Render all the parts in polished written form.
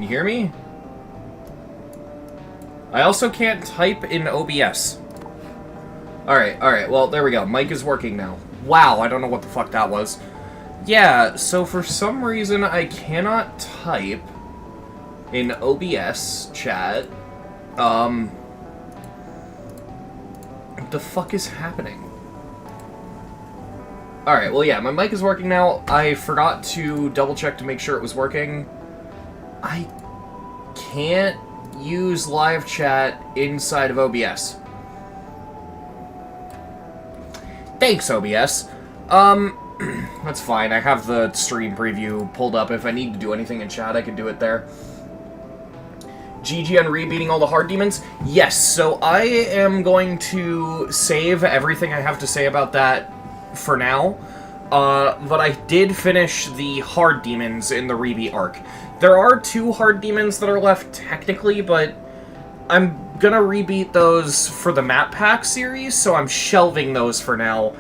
You hear me? I also can't type in OBS. Alright, well, there we go. Mic is working now. Wow, I don't know what the fuck that was. Yeah, so for some reason I cannot type in OBS chat. What the fuck is happening? Alright, well yeah, my mic is working now. I forgot to double check to make sure it was working. I can't use live chat inside of OBS. Thanks, OBS. That's fine. I have the stream preview pulled up. If I need to do anything in chat, I can do it there. GG on re-beating all the hard demons? Yes, so I am going to save everything I have to say about that for now. But I did finish the hard demons in the re-beat arc. There are 2 hard demons that are left technically, but I'm gonna re-beat those for the map pack series, so I'm shelving those for now.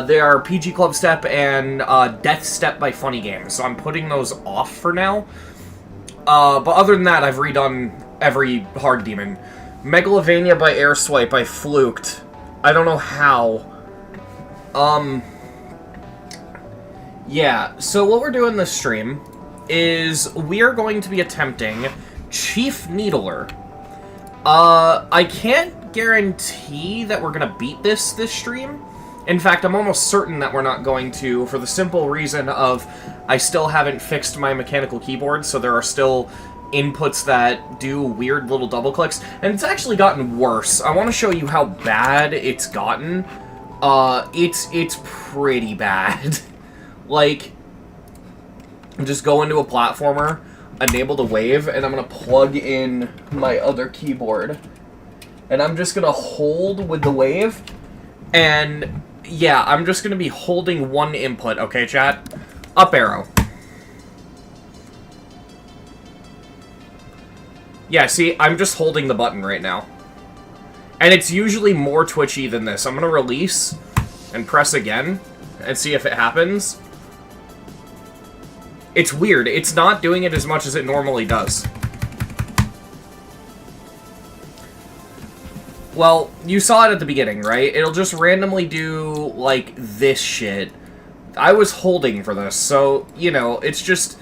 They are PG Club Step and Death Step by Funny Games, so I'm putting those off for now. But other than that, I've redone every hard demon. Megalovania by Air Swipe, I fluked. I don't know how. Yeah, so what we're doing this stream is we are going to be attempting Chief Needler. I can't guarantee that we're gonna beat this stream. In fact, I'm almost certain that we're not going to, for the simple reason of I still haven't fixed my mechanical keyboard, so there are still inputs that do weird little double clicks, and it's actually gotten worse. I want to show you how bad it's gotten. It's pretty bad. Like, just go into a platformer, enable the wave, and I'm gonna plug in my other keyboard, and I'm just gonna hold with the wave, and yeah, I'm just gonna be holding one input, okay, chat? Up arrow. Yeah, see, I'm just holding the button right now. And it's usually more twitchy than this. I'm gonna release and press again and see if it happens. It's weird. It's not doing it as much as it normally does. Well, you saw it at the beginning, right? It'll just randomly do, like, this shit. I was holding for this, so, you know, it's just...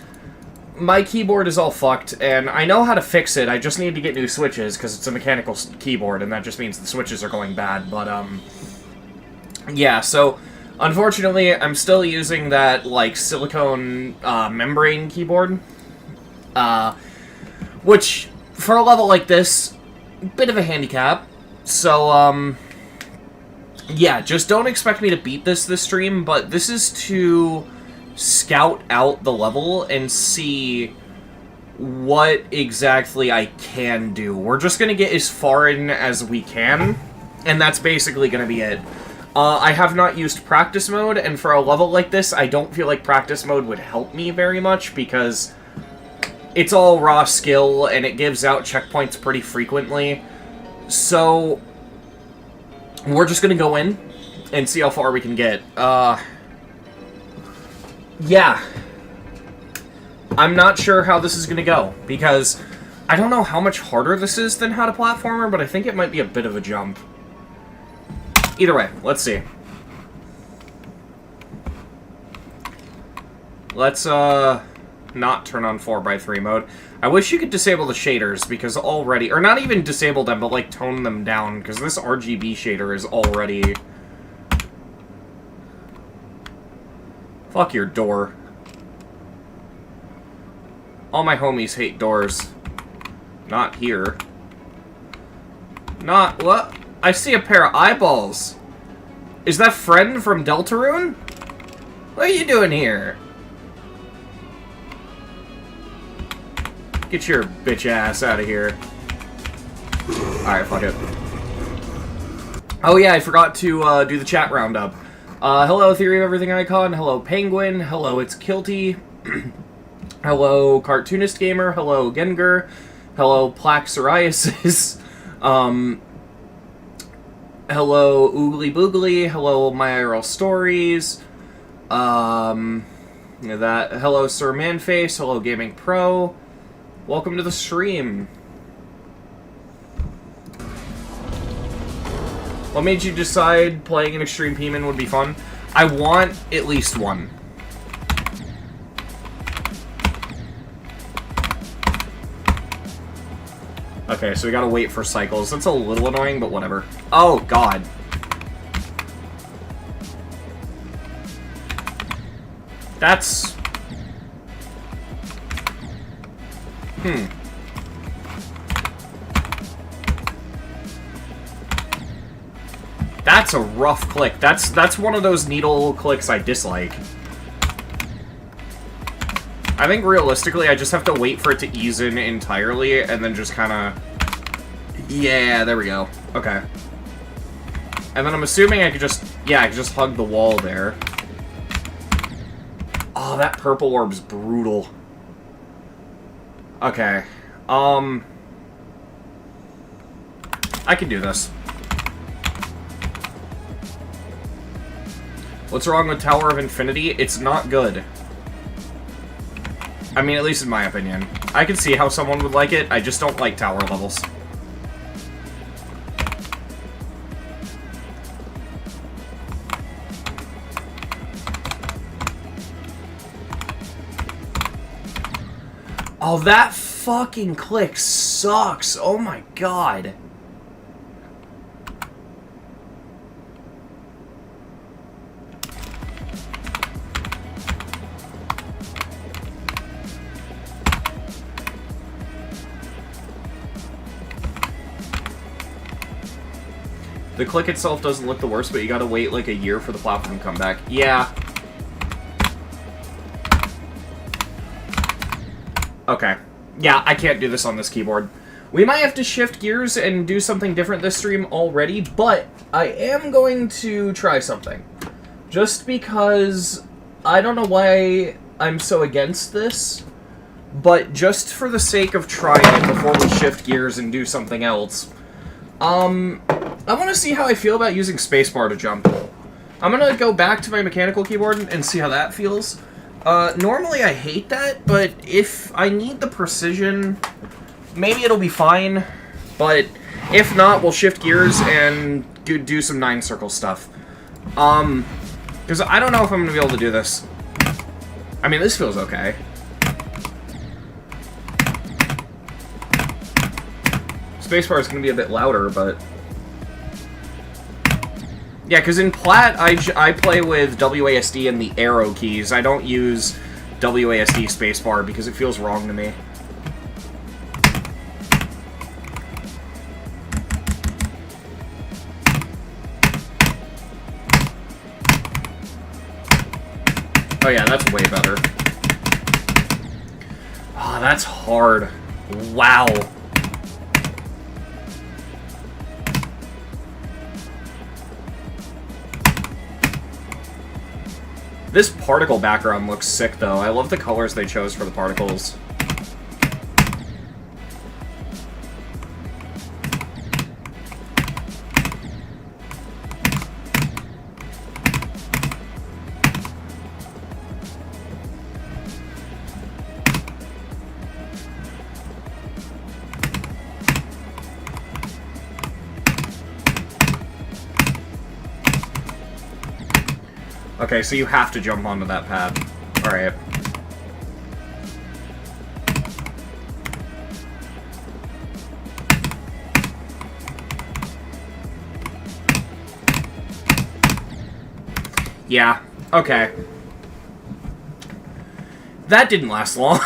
My keyboard is all fucked, and I know how to fix it. I just need to get new switches, because it's a mechanical keyboard, and that just means the switches are going bad, but, yeah, so... Unfortunately, I'm still using that, like, silicone, membrane keyboard. Which, for a level like this, bit of a handicap. So, yeah, just don't expect me to beat this stream, but this is to scout out the level and see what exactly I can do. We're just gonna get as far in as we can, and that's basically gonna be it. I have not used practice mode, and for a level like this, I don't feel like practice mode would help me very much, because it's all raw skill, and it gives out checkpoints pretty frequently. So, we're just gonna go in and see how far we can get. Yeah. I'm not sure how this is gonna go, because I don't know how much harder this is than How to Platformer, but I think it might be a bit of a jump. Either way, let's see. Let's, not turn on 4x3 mode. I wish you could disable the shaders, because already... Or not even disable them, but, like, tone them down, because this RGB shader is already... Fuck your door. All my homies hate doors. Not here. Not... What? I see a pair of eyeballs. Is that Friend from Deltarune? What are you doing here? Get your bitch ass out of here. Alright, fuck it. Oh yeah, I forgot to do the chat roundup. Hello, Theory of Everything Icon. Hello, Penguin. Hello, It's Kilty. Hello, Cartoonist Gamer. Hello, Genger. Hello, Plaque Psoriasis. Hello, Oogly Boogly. Hello, My IRL Stories. Hello, Sir Manface. Hello, Gaming Pro. Welcome to the stream. What made you decide playing an Extreme P-Man would be fun? I want at least one. Okay, so we gotta wait for cycles. That's a little annoying, but whatever. Oh, God. That's... That's a rough click. That's one of those needle clicks I dislike. I think realistically I just have to wait for it to ease in entirely and then just kind of... Yeah, there we go. Okay. And then I'm assuming I could just... Yeah, I could just hug the wall there. Oh, that purple orb's brutal. Okay. I can do this. What's wrong with Tower of Infinity? It's not good. I mean, at least in my opinion. I can see how someone would like it, I just don't like tower levels. Oh, that fucking click sucks. Oh my god. The click itself doesn't look the worst, but you gotta wait like a year for the platform to come back. Yeah. Okay. Yeah, I can't do this on this keyboard. We might have to shift gears and do something different this stream already, but I am going to try something. Just because I don't know why I'm so against this, but just for the sake of trying it before we shift gears and do something else, I want to see how I feel about using spacebar to jump. I'm going to go back to my mechanical keyboard and see how that feels. Normally I hate that, but if I need the precision, maybe it'll be fine. But if not, we'll shift gears and do some 9-circle stuff. Because I don't know if I'm going to be able to do this. I mean, this feels okay. Spacebar is going to be a bit louder, but... Yeah, because in Plat, I play with WASD and the arrow keys. I don't use WASD spacebar because it feels wrong to me. Oh yeah, that's way better. Oh, that's hard. Wow. This particle background looks sick, though. I love the colors they chose for the particles. Okay, so you have to jump onto that pad. Alright. Yeah, okay. That didn't last long.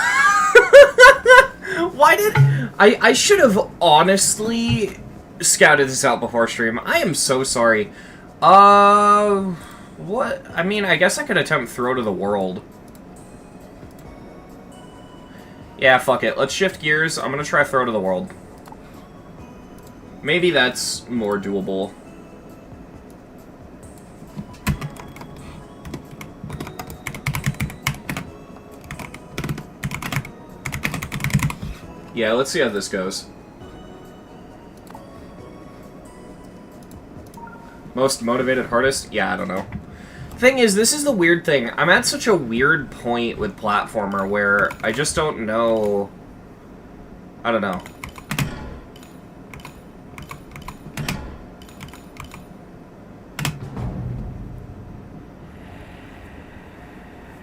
Why did... I should have honestly scouted this out before stream. I am so sorry. What? I mean, I guess I could attempt throw to the world. Yeah, fuck it. Let's shift gears. I'm gonna try throw to the world. Maybe that's more doable. Yeah, let's see how this goes. Most motivated hardest? Yeah, I don't know. Thing is, this is the weird thing. I'm at such a weird point with platformer where I just don't know I don't know.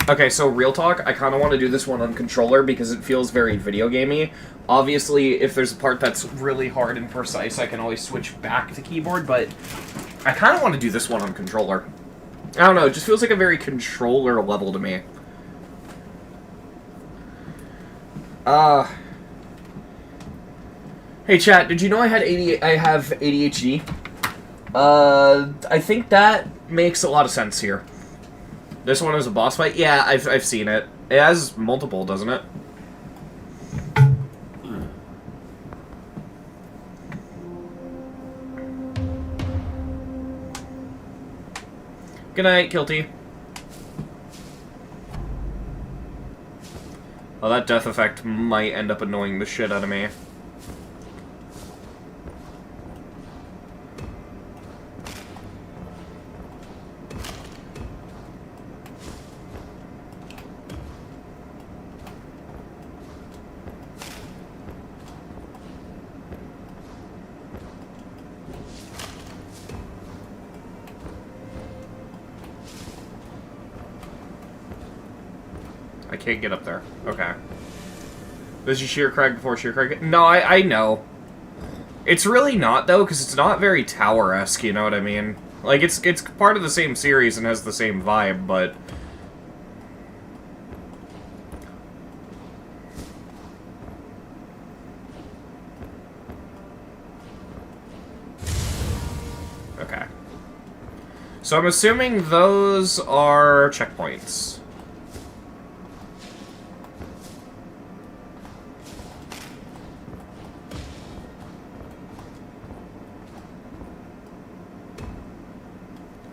Okay, so real talk, I kind of want to do this one on controller because it feels very video gamey. Obviously, if there's a part that's really hard and precise, I can always switch back to keyboard, but I kind of want to do this one on controller. I don't know, it just feels like a very controller level to me. Hey chat, did you know I have ADHD? I think that makes a lot of sense here. This one is a boss fight? Yeah, I've seen it. It has multiple, doesn't it? Good night, Kilty. Oh, that death effect might end up annoying the shit out of me. I can't get up there. Okay. This is Sheer Crag before Sheer Crag. No, I know. It's really not, though, because it's not very tower-esque, you know what I mean? Like, it's part of the same series and has the same vibe, but... Okay. So I'm assuming those are checkpoints.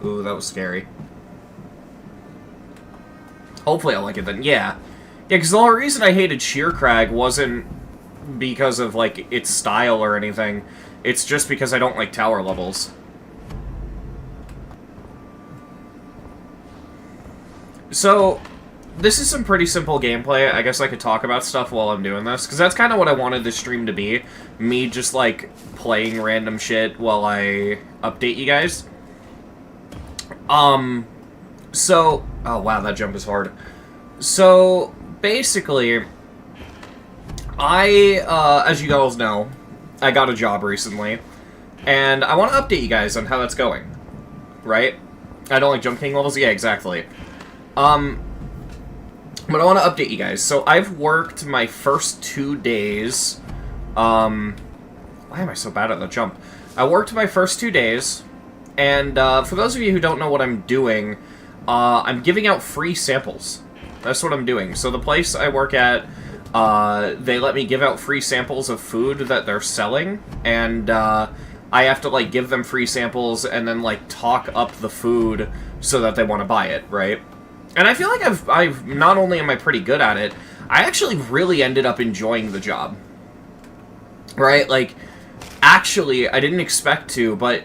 Ooh, that was scary. Hopefully I'll like it then. Yeah. Yeah, because the whole reason I hated Sheer Crag wasn't because of, like, its style or anything. It's just because I don't like tower levels. So, this is some pretty simple gameplay. I guess I could talk about stuff while I'm doing this, because that's kind of what I wanted this stream to be. Me just, like, playing random shit while I update you guys. So... Oh, wow, that jump is hard. So, basically, as you guys know, I got a job recently, and I want to update you guys on how that's going, right? I don't like Jump King levels? Yeah, exactly. But I want to update you guys. So, I've worked my first 2 days, why am I so bad at the jump? I worked my first 2 days, and for those of you who don't know what I'm doing, I'm giving out free samples. That's what I'm doing. So the place I work at, they let me give out free samples of food that they're selling, and I have to, like, give them free samples and then, like, talk up the food so that they want to buy it, right? And I feel like I've not only am I pretty good at it, I actually really ended up enjoying the job. Right? Like, actually, I didn't expect to, but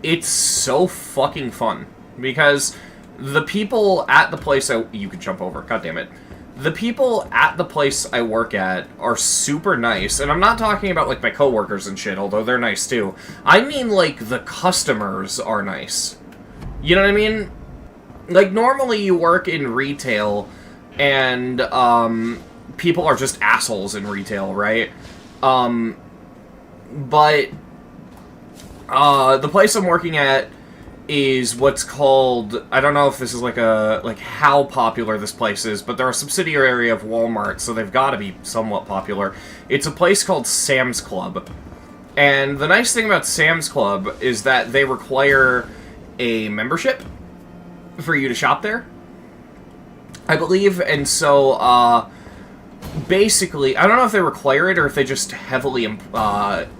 it's so fucking fun. Because the people at the place you can jump over, god damn it. The people at the place I work at are super nice, and I'm not talking about, like, my coworkers and shit, although they're nice too. I mean, like, the customers are nice. You know what I mean? Like, normally you work in retail, and, people are just assholes in retail, right? But, the place I'm working at is what's called, I don't know if this is like how popular this place is, but they're a subsidiary of Walmart, so they've got to be somewhat popular. It's a place called Sam's Club. And the nice thing about Sam's Club is that they require a membership for you to shop there, I believe, and so, basically, I don't know if they require it or if they just heavily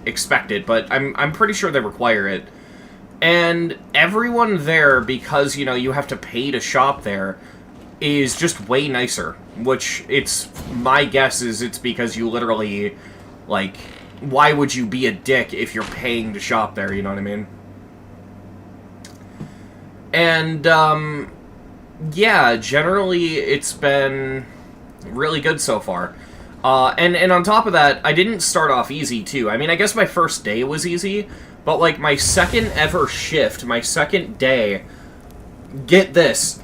expect it, but I'm pretty sure they require it. And everyone there, because, you know, you have to pay to shop there, is just way nicer. Which, my guess is it's because you literally, like, why would you be a dick if you're paying to shop there, you know what I mean? And, yeah, generally it's been really good so far. And on top of that, I didn't start off easy, too. I mean, I guess my first day was easy, but, like, my second ever shift, my second day, get this,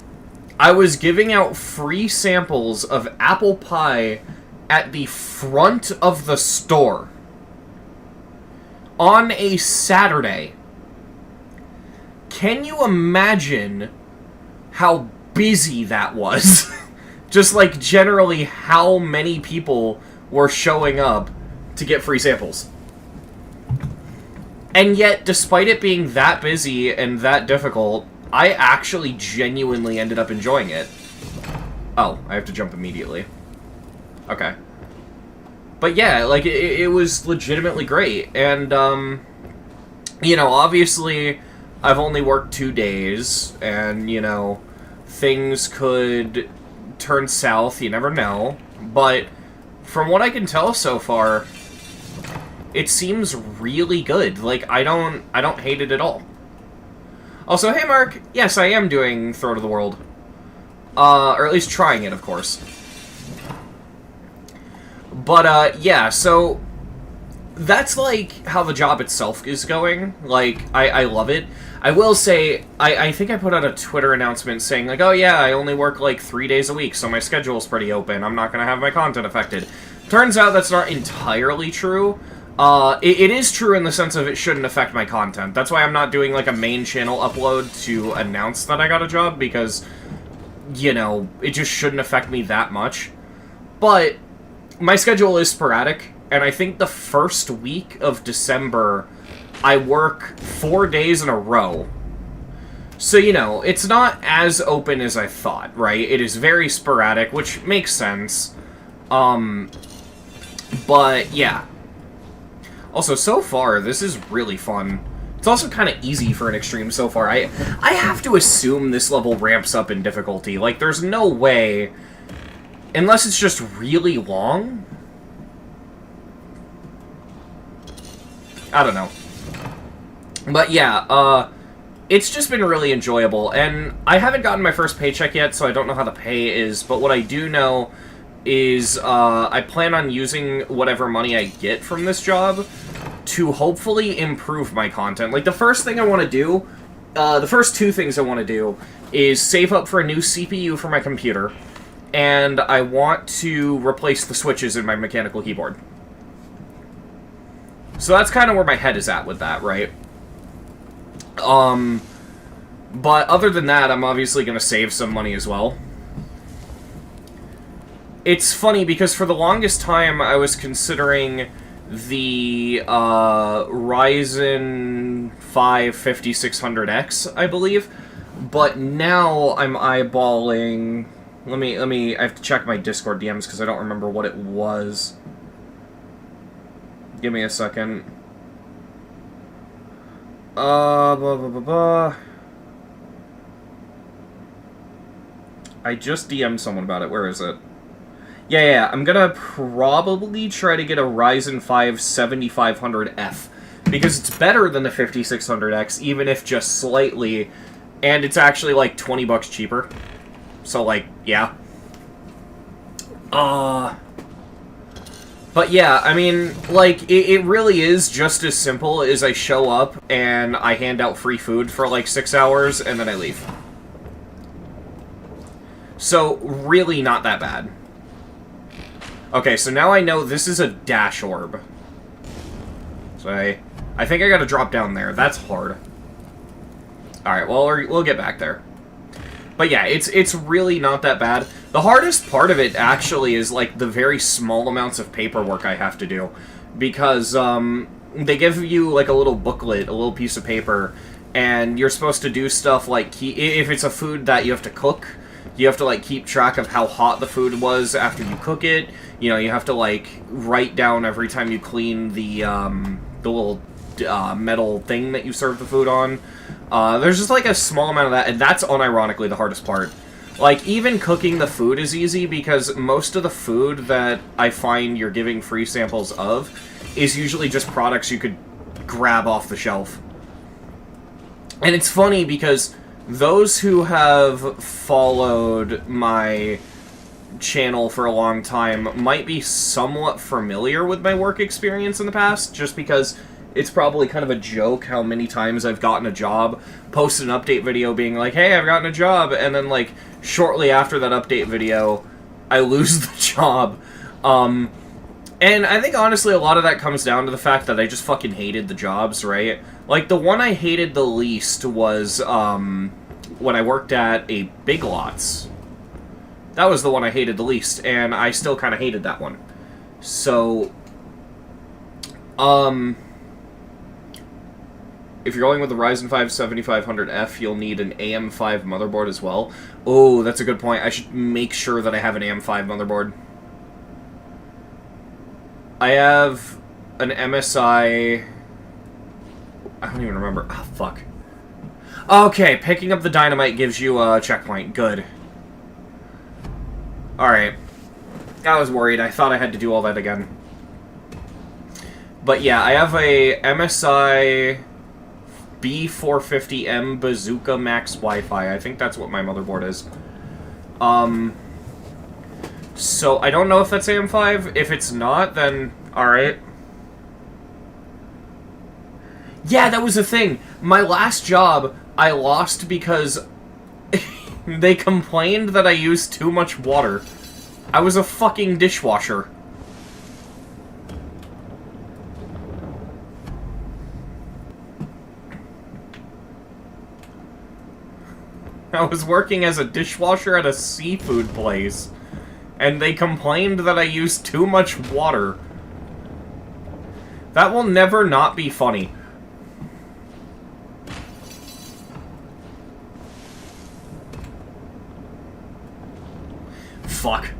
I was giving out free samples of apple pie at the front of the store on a Saturday. Can you imagine how busy that was? Just, like, generally how many people were showing up to get free samples. And yet, despite it being that busy and that difficult, I actually genuinely ended up enjoying it. Oh, I have to jump immediately. Okay. But yeah, like, it was legitimately great. And, you know, obviously, I've only worked 2 days, and, you know, things could turn south, you never know. But from what I can tell so far, it seems really good. Like, I don't hate it at all. Also, hey Mark, yes, I am doing Throw to the World. Or at least trying it, of course. But, yeah, so that's, like, how the job itself is going. Like, I love it. I will say, I think I put out a Twitter announcement saying, like, oh yeah, I only work, like, 3 days a week, so my schedule's pretty open. I'm not gonna have my content affected. Turns out that's not entirely true. It is true in the sense of it shouldn't affect my content. That's why I'm not doing, like, a main channel upload to announce that I got a job, because, you know, it just shouldn't affect me that much. But my schedule is sporadic, and I think the first week of December, I work 4 days in a row. So, you know, it's not as open as I thought, right? It is very sporadic, which makes sense. But, yeah. Also, so far, this is really fun. It's also kind of easy for an extreme so far. I have to assume this level ramps up in difficulty. Like, there's no way, unless it's just really long. I don't know. But yeah, it's just been really enjoyable, and I haven't gotten my first paycheck yet, so I don't know how the pay is, but what I do know is, I plan on using whatever money I get from this job to hopefully improve my content. Like, the first thing I want to do, the first 2 things I want to do is save up for a new CPU for my computer, and I want to replace the switches in my mechanical keyboard. So that's kind of where my head is at with that, right? But other than that, I'm obviously going to save some money as well. It's funny, because for the longest time, I was considering the, Ryzen 5 5600X, I believe. But now I'm eyeballing... Let me, I have to check my Discord DMs, because I don't remember what it was. Give me a second. I just DM'd someone about it. Where is it? Yeah, I'm gonna probably try to get a Ryzen 5 7500F, because it's better than the 5600X, even if just slightly, and it's actually like 20 bucks cheaper. So, like, yeah. But yeah, I mean, like, it really is just as simple as I show up and I hand out free food for like 6 hours and then I leave. So, really not that bad. Okay, so now I know this is a dash orb. So I think I gotta drop down there. That's hard. Alright, well, we'll get back there. But yeah, it's really not that bad. The hardest part of it, actually, is, like, the very small amounts of paperwork I have to do. Because, they give you, like, a little booklet, a little piece of paper, and you're supposed to do stuff like, if it's a food that you have to cook, you have to, like, keep track of how hot the food was after you cook it. You know, you have to, like, write down every time you clean the little metal thing that you serve the food on. There's just, like, a small amount of that, and that's unironically the hardest part. Like, even cooking the food is easy, because most of the food that I find you're giving free samples of is usually just products you could grab off the shelf. And it's funny, because those who have followed my channel for a long time might be somewhat familiar with my work experience in the past, just because it's probably kind of a joke how many times I've gotten a job, posted an update video being like, hey, I've gotten a job, and then, like, shortly after that update video, I lose the job. And I think, honestly, a lot of that comes down to the fact that I just fucking hated the jobs, right? Like, the one I hated the least was, when I worked at a Big Lots. That was the one I hated the least, and I still kind of hated that one. So, if you're going with the Ryzen 5 7500F, you'll need an AM5 motherboard as well. Oh, that's a good point. I should make sure that I have an AM5 motherboard. I have an MSI... I don't even remember. Ah, fuck. Okay, picking up the dynamite gives you a checkpoint. Good. Alright. I was worried. I thought I had to do all that again. But yeah, I have a MSI B450M Bazooka Max Wi-Fi. I think that's what my motherboard is. So, I don't know if that's AM5. If it's not, then alright. Yeah, that was the thing. My last job, I lost because they complained that I used too much water. I was a fucking dishwasher. I was working as a dishwasher at a seafood place, and they complained that I used too much water. That will never not be funny. Fuck.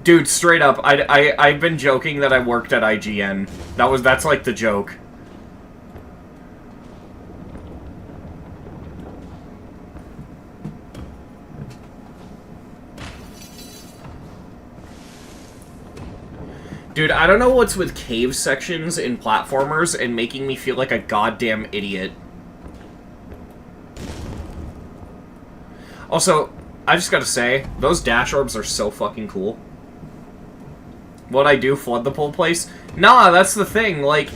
Dude, straight up, I've been joking that I worked at IGN. That's like the joke. Dude, I don't know what's with cave sections in platformers and making me feel like a goddamn idiot. Also, I just gotta say, those dash orbs are so fucking cool. What I do, flood the whole place? Nah, that's the thing, like,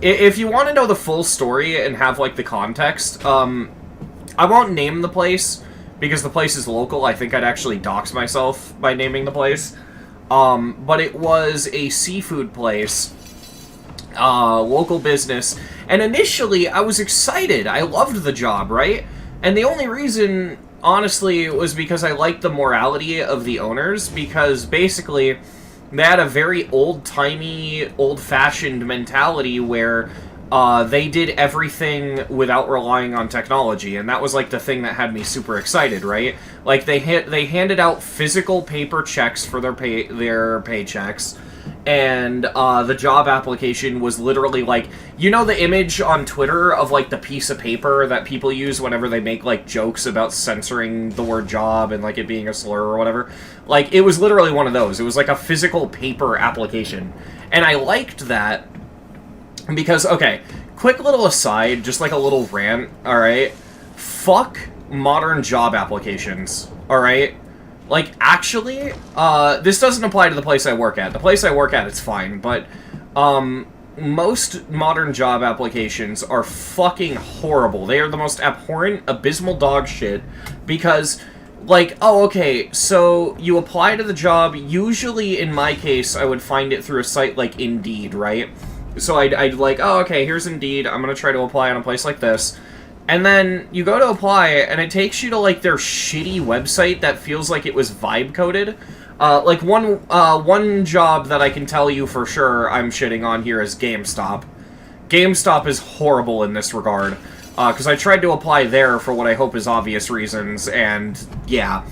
if you want to know the full story and have, like, the context, I won't name the place, because the place is local. I think I'd actually dox myself by naming the place. But it was a seafood place, local business, and initially I was excited. I loved the job, right? And the only reason, honestly, was because I liked the morality of the owners, because basically they had a very old-timey, old-fashioned mentality where they did everything without relying on technology, and that was, like, the thing that had me super excited, right? Like, they handed out physical paper checks for their paychecks, and the job application was literally, like, you know the image on Twitter of, like, the piece of paper that people use whenever they make, like, jokes about censoring the word job and, like, it being a slur or whatever? Like, it was literally one of those. It was, like, a physical paper application. And I liked that because, okay, quick little aside, just like a little rant, alright? Fuck modern job applications, alright? Like, actually, this doesn't apply to the place I work at. The place I work at, it's fine, but, most modern job applications are fucking horrible. They are the most abhorrent, abysmal dog shit, because, like, oh, okay, so you apply to the job, usually, in my case, I would find it through a site like Indeed, right? So I'd like, oh, okay, here's Indeed, I'm gonna try to apply on a place like this. And then you go to apply, and it takes you to, like, their shitty website that feels like it was vibe-coded. Like, one job that I can tell you for sure I'm shitting on here is GameStop. GameStop is horrible in this regard, because I tried to apply there for what I hope is obvious reasons, and, yeah.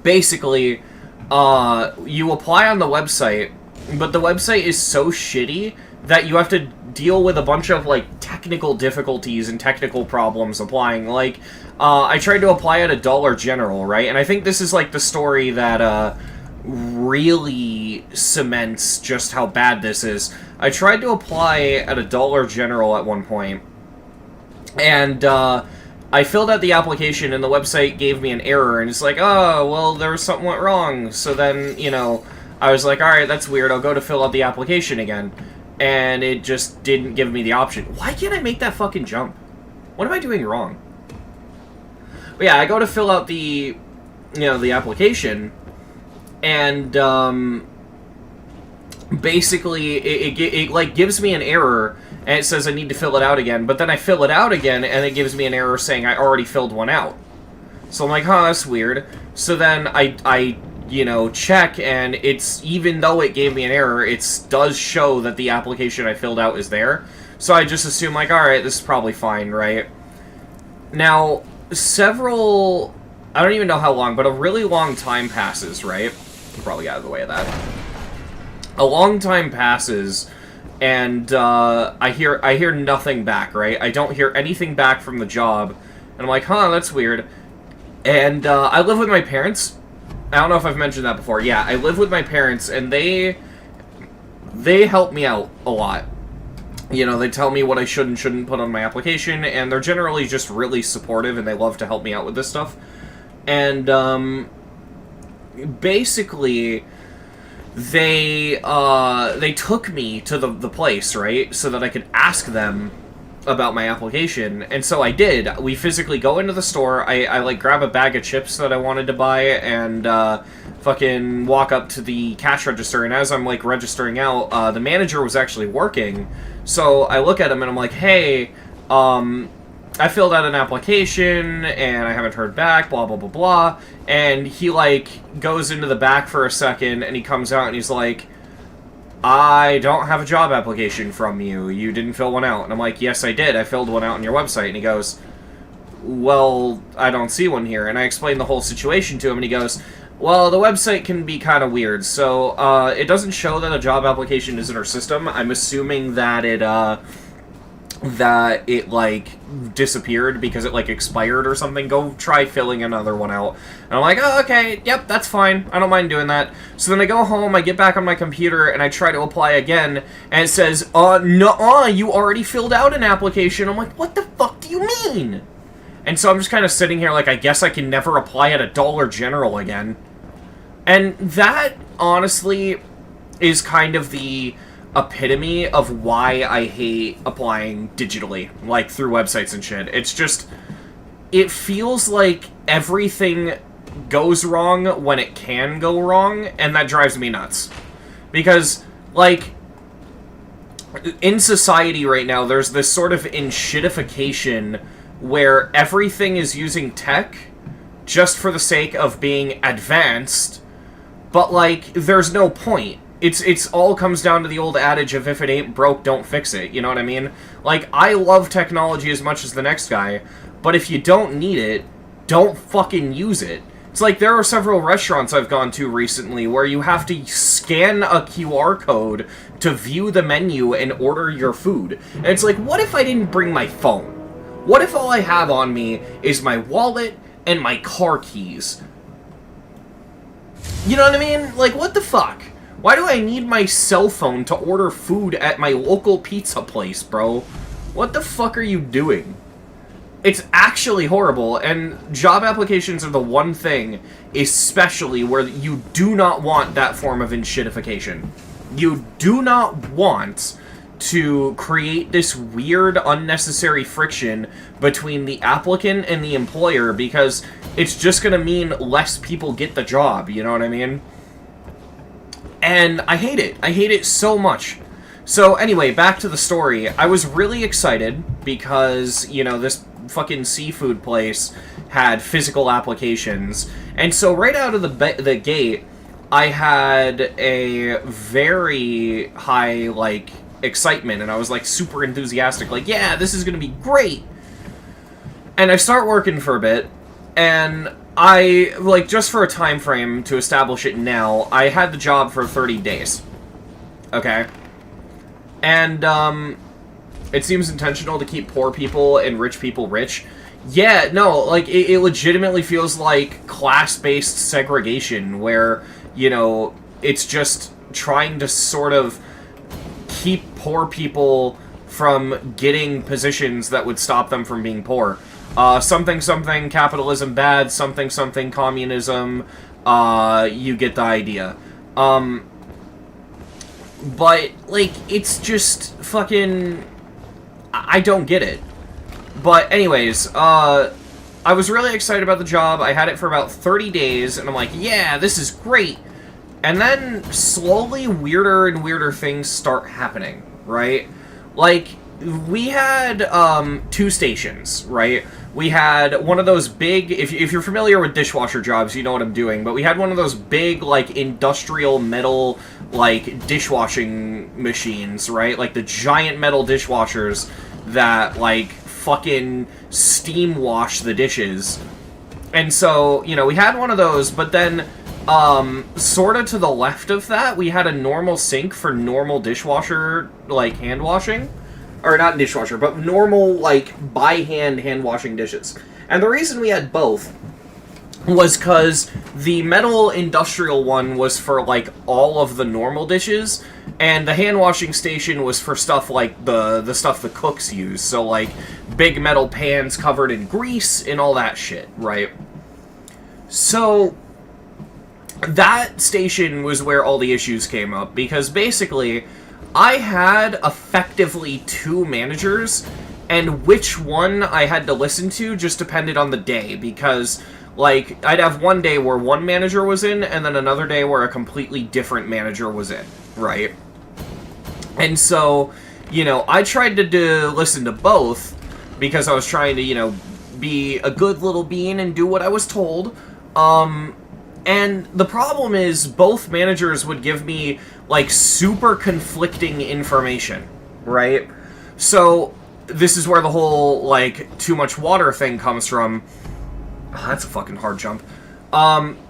Basically, you apply on the website, but the website is so shitty that you have to deal with a bunch of, like, technical difficulties and technical problems applying. Like, I tried to apply at a Dollar General, right? And I think this is, like, the story that, really cements just how bad this is. I tried to apply at a Dollar General at one point, and, I filled out the application and the website gave me an error, and it's like, oh, well, there was something went wrong. So then, you know, I was like, alright, that's weird, I'll go to fill out the application again. And it just didn't give me the option. Why can't I make that fucking jump? What am I doing wrong? But yeah, I go to fill out the, you know, the application, and, basically, it like, gives me an error, and it says I need to fill it out again, but then I fill it out again, and it gives me an error saying I already filled one out. So I'm like, huh, that's weird. So then I you know, check, and it's, even though it gave me an error, it does show that the application I filled out is there. So I just assume, like, alright, this is probably fine, right? Now, I don't even know how long, but a really long time passes, right? Probably get out of the way of that. A long time passes, and I hear nothing back, right? I don't hear anything back from the job, and I'm like, huh, that's weird. And I live with my parents. I don't know if I've mentioned that before. Yeah, I live with my parents, and they help me out a lot. You know, they tell me what I should and shouldn't put on my application, and they're generally just really supportive, and they love to help me out with this stuff. And basically, they took me to the place, right, so that I could ask them about my application, and so I did. We physically go into the store, I like, grab a bag of chips that I wanted to buy, and, fucking walk up to the cash register, and as I'm, like, registering out, the manager was actually working, so I look at him, and I'm like, hey, I filled out an application, and I haven't heard back, blah, blah, blah, blah, and he, like, goes into the back for a second, and he comes out, and he's like, I don't have a job application from you. You didn't fill one out. And I'm like, yes, I did. I filled one out on your website. And he goes, well, I don't see one here. And I explained the whole situation to him, and he goes, well, the website can be kind of weird. So, it doesn't show that a job application is in our system. I'm assuming that it, like, disappeared because it, like, expired or something. Go try filling another one out. And I'm like, oh, okay, yep, that's fine. I don't mind doing that. So then I go home, I get back on my computer, and I try to apply again, and it says, nuh-uh, you already filled out an application. I'm like, what the fuck do you mean? And so I'm just kind of sitting here like, I guess I can never apply at a Dollar General again. And that, honestly, is kind of the epitome of why I hate applying digitally, like, through websites and shit. It's just, it feels like everything goes wrong when it can go wrong, and that drives me nuts. Because, like, in society right now, there's this sort of enshittification where everything is using tech just for the sake of being advanced, but, like, there's no point. It's all comes down to the old adage of if it ain't broke, don't fix it, you know what I mean? Like, I love technology as much as the next guy, but if you don't need it, don't fucking use it. It's like, there are several restaurants I've gone to recently where you have to scan a QR code to view the menu and order your food. And it's like, what if I didn't bring my phone? What if all I have on me is my wallet and my car keys? You know what I mean? Like, what the fuck? Why do I need my cell phone to order food at my local pizza place, bro? What the fuck are you doing? It's actually horrible, and job applications are the one thing, especially where you do not want that form of enshittification. You do not want to create this weird, unnecessary friction between the applicant and the employer, because it's just gonna mean less people get the job, you know what I mean? And I hate it. I hate it so much. So anyway, back to the story. I was really excited because, you know, this fucking seafood place had physical applications. And so right out of the gate, I had a very high, like, excitement. And I was, like, super enthusiastic. Like, yeah, this is gonna be great. And I start working for a bit. And I, like, just for a time frame to establish it now, I had the job for 30 days. Okay? And, it seems intentional to keep poor people and rich people rich. Yeah, no, like, it legitimately feels like class-based segregation, where, you know, it's just trying to sort of keep poor people from getting positions that would stop them from being poor. something something capitalism bad, something something communism, you get the idea. But, like, it's just fucking... I don't get it. But anyways, I was really excited about the job. I had it for about 30 days, and I'm like, yeah, this is great. And then slowly weirder and weirder things start happening, right? Like, we had 2 stations, right? We had one of those big, if you're familiar with dishwasher jobs, you know what I'm doing, but we had one of those big, like, industrial metal, like, dishwashing machines, right? Like, the giant metal dishwashers that, like, fucking steam wash the dishes. And so, you know, we had one of those, but then, sort of to the left of that, we had a normal sink for normal dishwasher, like, hand washing. Or not dishwasher, but normal, like, by-hand hand-washing dishes. And the reason we had both was because the metal industrial one was for, like, all of the normal dishes, and the hand-washing station was for stuff like the stuff the cooks use. So, like, big metal pans covered in grease and all that shit, right? So, that station was where all the issues came up, because basically... I had effectively 2 managers, and which one I had to listen to just depended on the day, because, like, I'd have one day where one manager was in, and then another day where a completely different manager was in, right? And so, you know, I tried to listen to both, because I was trying to, you know, be a good little bean and do what I was told, and the problem is, both managers would give me, like, super conflicting information, right? So, this is where the whole, like, too much water thing comes from. Oh, that's a fucking hard jump.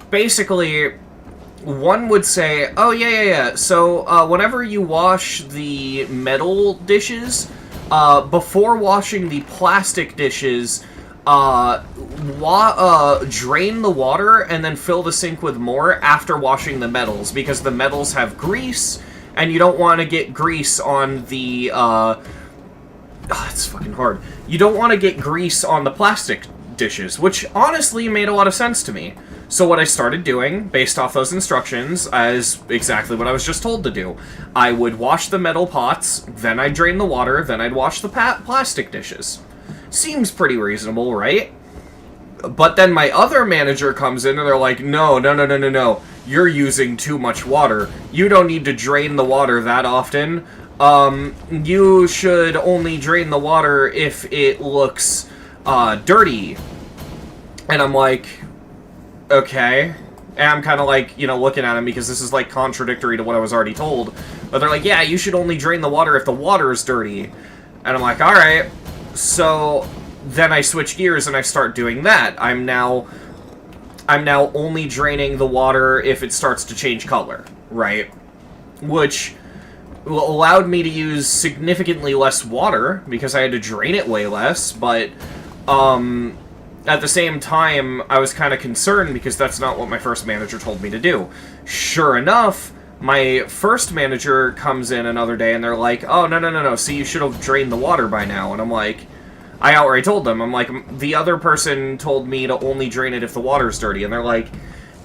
Basically, one would say, oh, yeah, so, whenever you wash the metal dishes, before washing the plastic dishes... drain the water and then fill the sink with more after washing the metals, because the metals have grease, and you don't want to get grease on the, it's fucking hard. You don't want to get grease on the plastic dishes, which honestly made a lot of sense to me. So what I started doing, based off those instructions, is exactly what I was just told to do. I would wash the metal pots, then I'd drain the water, then I'd wash the plastic dishes. Seems pretty reasonable, right? But then my other manager comes in and they're like, no. You're using too much water. You don't need to drain the water that often. You should only drain the water if it looks, dirty. And I'm like, okay. And I'm kind of like, you know, looking at him because this is, like, contradictory to what I was already told. But they're like, yeah, you should only drain the water if the water is dirty. And I'm like, alright. So, then I switch gears and I start doing that. I'm now only draining the water if it starts to change color, right? Which allowed me to use significantly less water, because I had to drain it way less, but, at the same time, I was kind of concerned because that's not what my first manager told me to do. Sure enough, my first manager comes in another day and they're like, oh, no, see, you should have drained the water by now. And I'm like, I outright told them, I'm like, the other person told me to only drain it if the water's dirty. And they're like,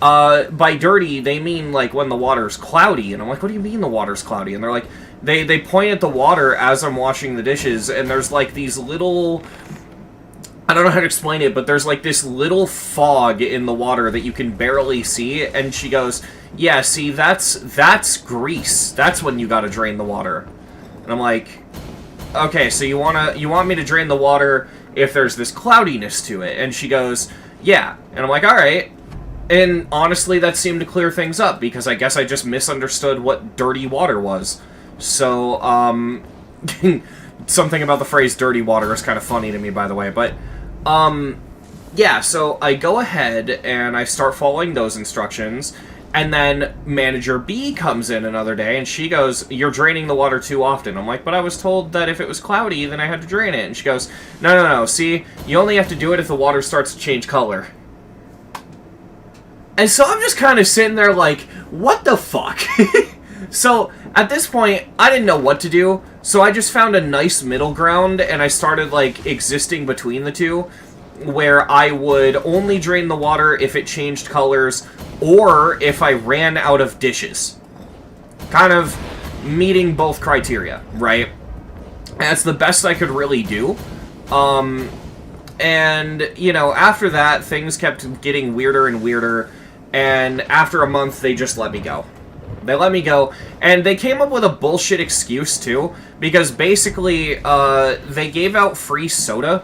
by dirty, they mean, like, when the water's cloudy. And I'm like, what do you mean the water's cloudy? And they're like, they point at the water as I'm washing the dishes, and there's, like, these little... I don't know how to explain it, but there's, like, this little fog in the water that you can barely see, and she goes... Yeah, see, that's grease. That's when you gotta drain the water. And I'm like, okay, so you want me to drain the water if there's this cloudiness to it? And she goes, yeah. And I'm like, alright. And honestly, that seemed to clear things up, because I guess I just misunderstood what dirty water was. So, something about the phrase dirty water is kind of funny to me, by the way, but, yeah, so I go ahead and I start following those instructions. And then Manager B comes in another day, and she goes, you're draining the water too often. I'm like, but I was told that if it was cloudy, then I had to drain it. And she goes, no, see, you only have to do it if the water starts to change color. And so I'm just kind of sitting there like, what the fuck? So, at this point, I didn't know what to do, so I just found a nice middle ground, and I started, like, existing between the two. where I would only drain the water if it changed colors or if I ran out of dishes. Kind of meeting both criteria, right? That's the best I could really do. And, you know, after that, things kept getting weirder and weirder, and after a month, they just let me go. They let me go, and they came up with a bullshit excuse, too, because basically, they gave out free soda,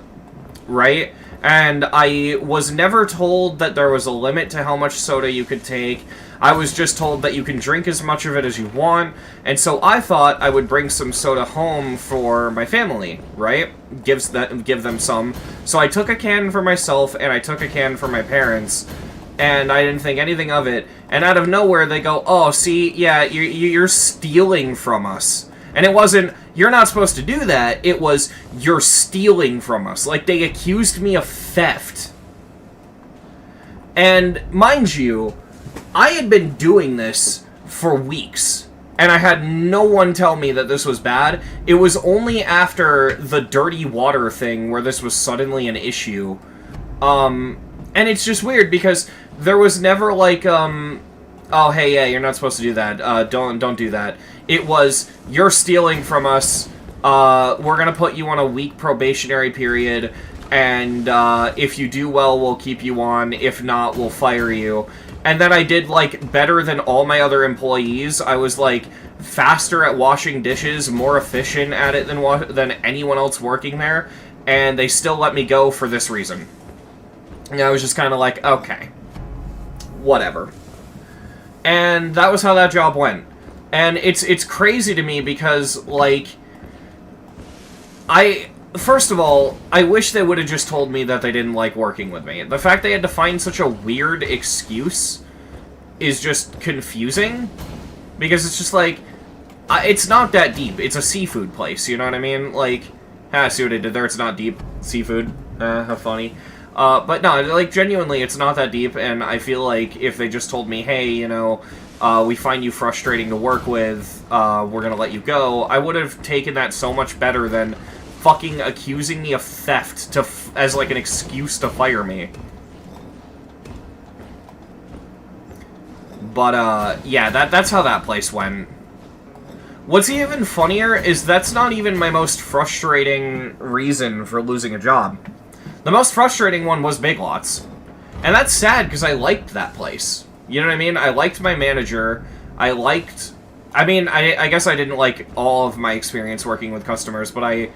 right? And I was never told that there was a limit to how much soda you could take. I was just told that you can drink as much of it as you want, and so I thought I would bring some soda home for my family, right? Give them some. So I took a can for myself, and I took a can for my parents, and I didn't think anything of it, and out of nowhere they go, oh, see, yeah, you're stealing from us. And it wasn't, you're not supposed to do that, it was, you're stealing from us. Like, they accused me of theft. And, mind you, I had been doing this for weeks, and I had no one tell me that this was bad. It was only after the dirty water thing where this was suddenly an issue. And it's just weird, because there was never, like, oh, hey, yeah, you're not supposed to do that. Don't do that. It was, you're stealing from us, we're gonna put you on a week probationary period, and, if you do well, we'll keep you on. If not, we'll fire you. And then I did, like, better than all my other employees. I was, like, faster at washing dishes, more efficient at it than anyone else working there, and they still let me go for this reason. And I was just kind of like, okay, whatever. And that was how that job went. And it's crazy to me because, like, first of all, I wish they would have just told me that they didn't like working with me. The fact they had to find such a weird excuse is just confusing, because it's just like, it's not that deep. It's a seafood place, you know what I mean? Like, see what I did there? It's not deep. Seafood. How funny. But no, like, genuinely, it's not that deep, and I feel like if they just told me, hey, you know, we find you frustrating to work with, we're gonna let you go, I would have taken that so much better than fucking accusing me of theft as, like, an excuse to fire me. But, yeah, that's how that place went. What's even funnier is that's not even my most frustrating reason for losing a job. The most frustrating one was Big Lots. And that's sad, because I liked that place. You know what I mean? I liked my manager. I guess I didn't like all of my experience working with customers, but I,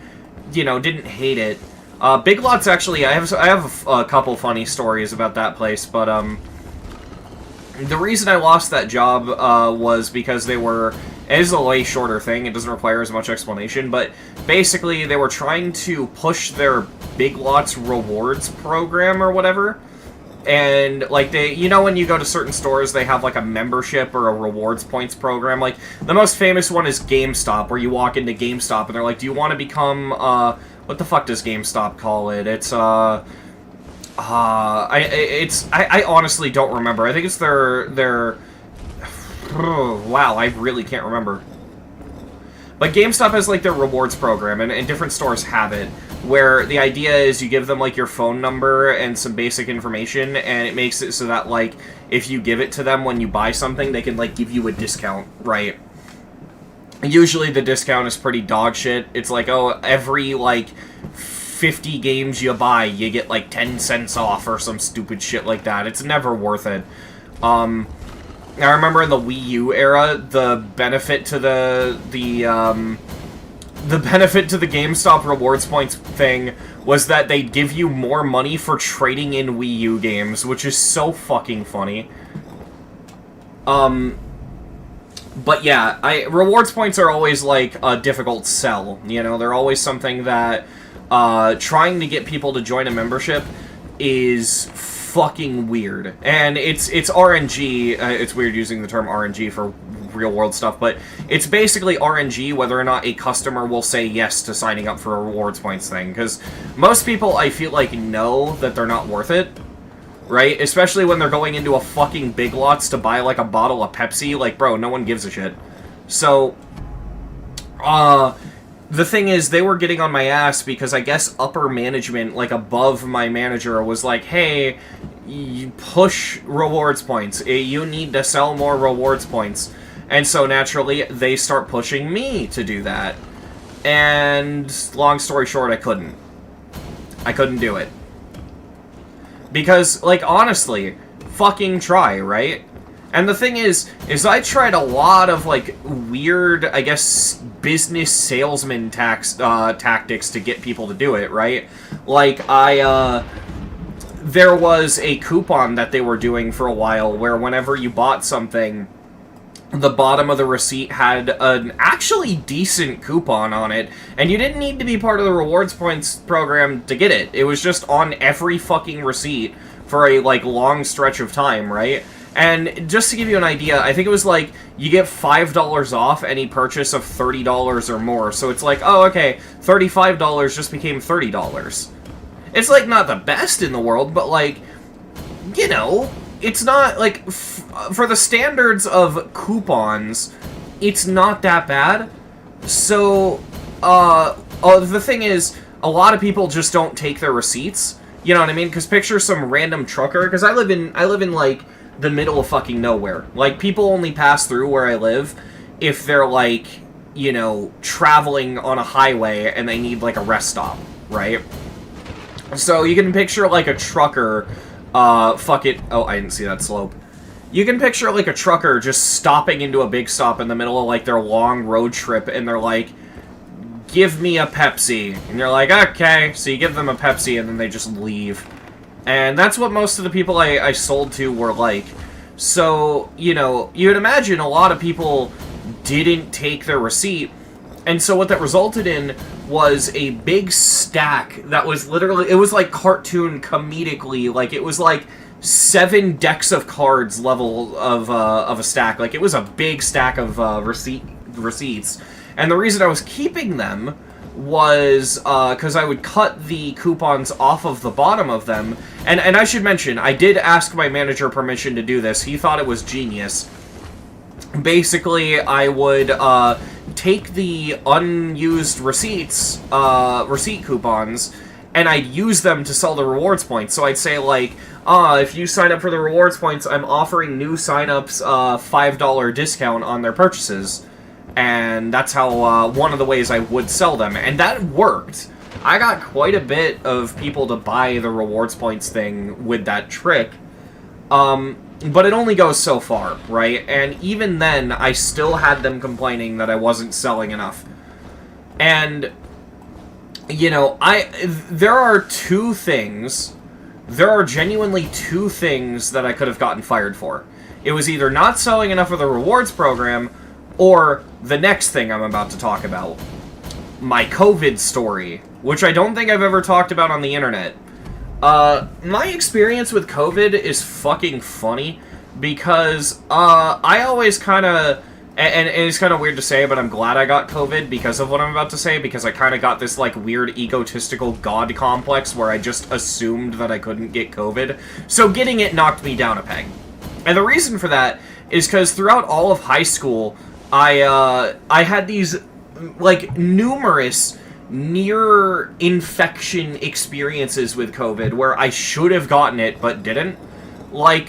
you know, didn't hate it. Big Lots, actually, I have a couple funny stories about that place, but, the reason I lost that job, was because it is a way shorter thing, it doesn't require as much explanation, but basically they were trying to push their Big Lots rewards program or whatever, and, like, you know when you go to certain stores, they have, like, a membership or a rewards points program, like, the most famous one is GameStop, where you walk into GameStop and they're like, do you want to become, what the fuck does GameStop call it? It's, I honestly don't remember. I think it's their wow, I really can't remember. But GameStop has, like, their rewards program, and different stores have it, where the idea is you give them, like, your phone number and some basic information, and it makes it so that, like, if you give it to them when you buy something, they can, like, give you a discount, right? Usually the discount is pretty dog shit. It's like, oh, every, like, 50 games you buy, you get, like, 10 cents off or some stupid shit like that. It's never worth it. I remember in the Wii U era, the benefit to the benefit to the GameStop rewards points thing was that they'd give you more money for trading in Wii U games, which is so fucking funny. But yeah, rewards points are always, like, a difficult sell, you know? They're always something that, trying to get people to join a membership is fucking weird. And it's RNG, it's weird using the term RNG for real-world stuff, but it's basically RNG whether or not a customer will say yes to signing up for a rewards points thing, because most people, I feel like, know that they're not worth it, right? Especially when they're going into a fucking Big Lots to buy, like, a bottle of Pepsi. Like, bro, no one gives a shit. So, the thing is, they were getting on my ass because I guess upper management, like above my manager, was like, hey, you push rewards points. You need to sell more rewards points. And so naturally, they start pushing me to do that. And long story short, I couldn't. I couldn't do it. Because, like, honestly, fucking try, right? And the thing is I tried a lot of, like, weird, I guess, business salesman tactics to get people to do it, right? Like, there was a coupon that they were doing for a while where whenever you bought something, the bottom of the receipt had an actually decent coupon on it, and you didn't need to be part of the rewards points program to get it. It was just on every fucking receipt for a, like, long stretch of time, right? And just to give you an idea, I think it was like, you get $5 off any purchase of $30 or more. So it's like, oh, okay, $35 just became $30. It's, like, not the best in the world, but, like, you know, it's not, like, for the standards of coupons, it's not that bad. So, the thing is, a lot of people just don't take their receipts. You know what I mean? Because picture some random trucker, because I live in, like, the middle of fucking nowhere. Like, people only pass through where I live if they're, like, you know, traveling on a highway and they need, like, a rest stop, right? So you can picture, like, a trucker, oh, I didn't see that slope. You can picture, like, a trucker just stopping into a big stop in the middle of, like, their long road trip, and they're like, give me a Pepsi. And you're like, okay. So you give them a Pepsi, and then they just leave. And that's what most of the people I sold to were like. So, you know, you'd imagine a lot of people didn't take their receipt. And so what that resulted in was a big stack that was literally, it was like cartoon comedically, like it was like 7 decks of cards level of a stack. Like it was a big stack of receipts. And the reason I was keeping them was because I would cut the coupons off of the bottom of them. And I should mention, I did ask my manager permission to do this. He thought it was genius. Basically, I would take the unused receipts, receipt coupons, and I'd use them to sell the rewards points. So I'd say, like, if you sign up for the rewards points, I'm offering new signups $5 discount on their purchases. And that's how, one of the ways I would sell them. And that worked. I got quite a bit of people to buy the rewards points thing with that trick. But it only goes so far, right? And even then, I still had them complaining that I wasn't selling enough. And, you know, there are genuinely two things that I could have gotten fired for. It was either not selling enough of the rewards program, or the next thing I'm about to talk about. My COVID story, which I don't think I've ever talked about on the internet. My experience with COVID is fucking funny, because, I always kind of, and it's kind of weird to say, but I'm glad I got COVID because of what I'm about to say, because I kind of got this, like, weird egotistical god complex where I just assumed that I couldn't get COVID, so getting it knocked me down a peg. And the reason for that is because throughout all of high school, I had these, like, numerous near-infection experiences with COVID where I should have gotten it, but didn't. Like,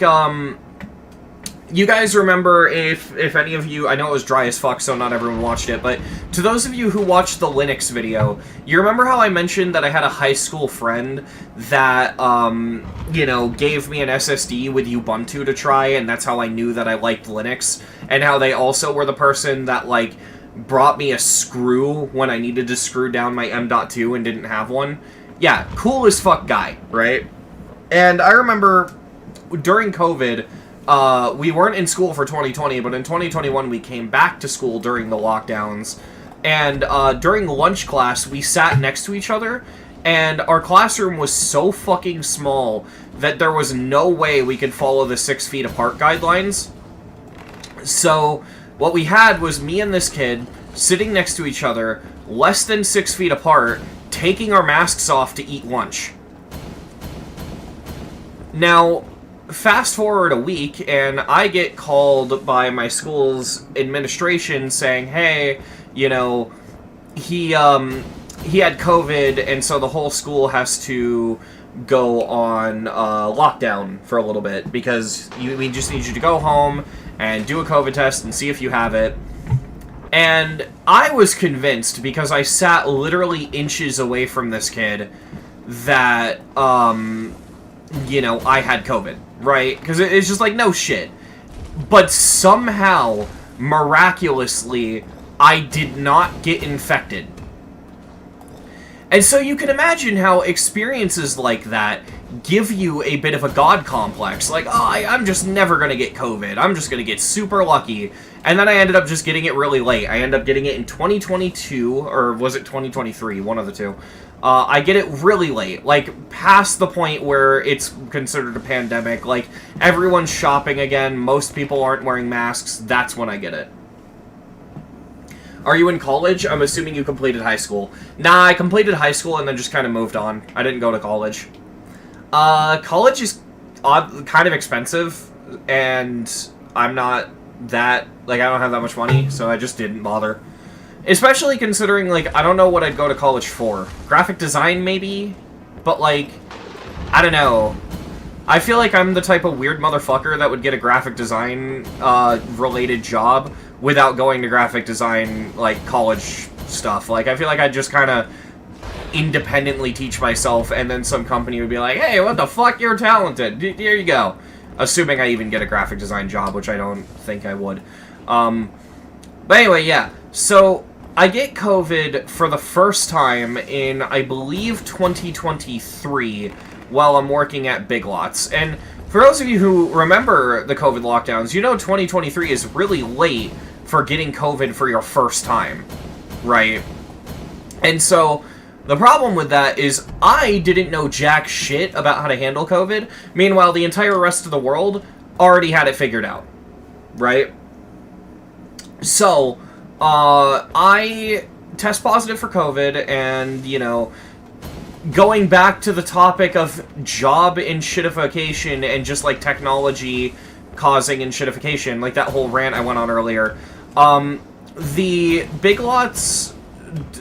you guys remember, if any of you, I know it was dry as fuck, so not everyone watched it, but to those of you who watched the Linux video, you remember how I mentioned that I had a high school friend that, you know, gave me an SSD with Ubuntu to try, and that's how I knew that I liked Linux, and how they also were the person that, like, brought me a screw when I needed to screw down my M.2 and didn't have one? Yeah, cool as fuck guy, right? And I remember during COVID, we weren't in school for 2020, but in 2021 we came back to school during the lockdowns, and during lunch class we sat next to each other, and our classroom was so fucking small that there was no way we could follow the 6 feet apart guidelines. So what we had was me and this kid sitting next to each other, less than 6 feet apart, taking our masks off to eat lunch. Now, fast forward a week, and I get called by my school's administration saying, hey, you know, he had COVID, and so the whole school has to go on lockdown for a little bit because we just need you to go home and do a COVID test and see if you have it. And I was convinced, because I sat literally inches away from this kid, that, you know, I had COVID, right? Because it's just like, no shit. But somehow, miraculously, I did not get infected. And so you can imagine how experiences like that give you a bit of a god complex. Like, oh, I'm just never going to get COVID. I'm just going to get super lucky. And then I ended up just getting it really late. I ended up getting it in 2022, or was it 2023? One of the two. I get it really late, like past the point where it's considered a pandemic. Like, everyone's shopping again. Most people aren't wearing masks. That's when I get it. Are you in college? I'm assuming you completed high school. Nah, I completed high school and then just kind of moved on. I didn't go to college. College is kind of expensive, and I'm not that, like, I don't have that much money, so I just didn't bother. Especially considering, like, I don't know what I'd go to college for. Graphic design, maybe? But, like, I don't know. I feel like I'm the type of weird motherfucker that would get a graphic design, related job without going to graphic design, like, college stuff. Like, I feel like I'd just kind of independently teach myself, and then some company would be like, hey, what the fuck, you're talented, here you go. Assuming I even get a graphic design job, which I don't think I would. But anyway, yeah. So, I get COVID for the first time in, I believe, 2023, while I'm working at Big Lots. And for those of you who remember the COVID lockdowns, you know 2023 is really late for getting COVID for your first time, right? And so, the problem with that is I didn't know jack shit about how to handle COVID. Meanwhile, the entire rest of the world already had it figured out, right? So, I test positive for COVID, and, you know, going back to the topic of job enshittification and just, like, technology causing enshittification, like that whole rant I went on earlier, the Big Lots,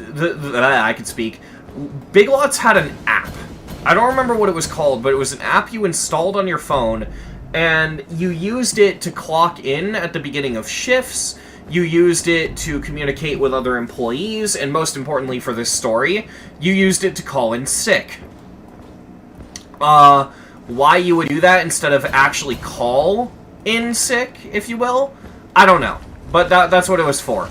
I could speak, Big Lots had an app. I don't remember what it was called, but it was an app you installed on your phone, and you used it to clock in at the beginning of shifts, you used it to communicate with other employees, and most importantly for this story, you used it to call in sick. Why you would do that instead of actually call in sick, if you will, I don't know. But that's what it was for.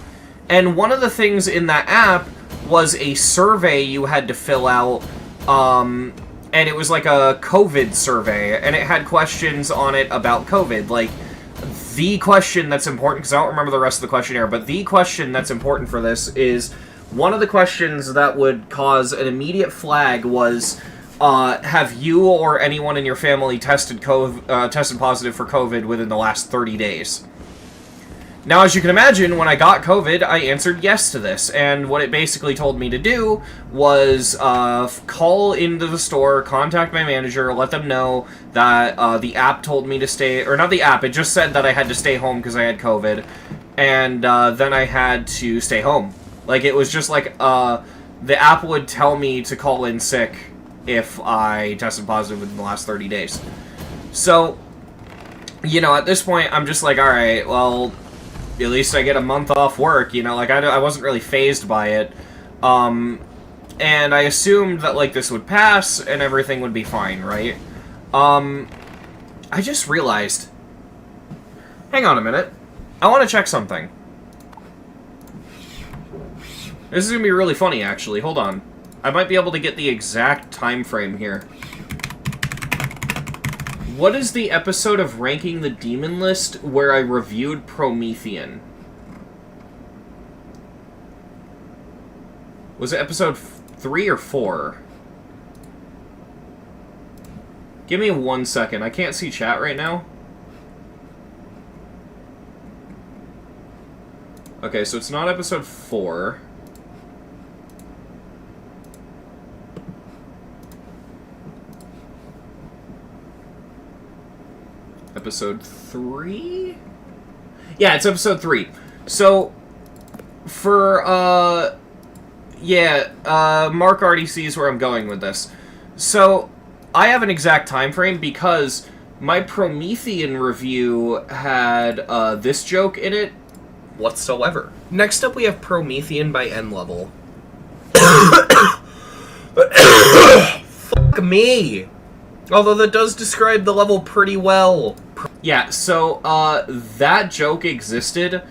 And one of the things in that app was a survey you had to fill out, and it was like a COVID survey, and it had questions on it about COVID. Like, the question that's important, because I don't remember the rest of the questionnaire, but the question that's important for this is, one of the questions that would cause an immediate flag was, have you or anyone in your family tested positive for COVID within the last 30 days? Now, as you can imagine, when I got COVID, I answered yes to this, and what it basically told me to do was call into the store, contact my manager, let them know that the app told me to stay, or not the app, it just said that I had to stay home because I had COVID, and then I had to stay home. Like, it was just like, the app would tell me to call in sick if I tested positive within the last 30 days. So, you know, at this point, I'm just like, alright, well, at least I get a month off work, you know, like, I wasn't really fazed by it, and I assumed that, like, this would pass, and everything would be fine, right? I just realized, hang on a minute, I want to check something. This is gonna be really funny, actually, hold on. I might be able to get the exact time frame here. What is the episode of Ranking the Demon List where I reviewed Promethean? Was it episode 3 or 4? Give me 1 second. I can't see chat right now. Okay, so it's not episode 4. Episode 3? Yeah, it's episode 3. So, for, yeah, Mark already sees where I'm going with this. So, I have an exact time frame because my Promethean review had this joke in it whatsoever. Next up, we have Promethean by N level. Fuck me! Although that does describe the level pretty well. Yeah, so, that joke existed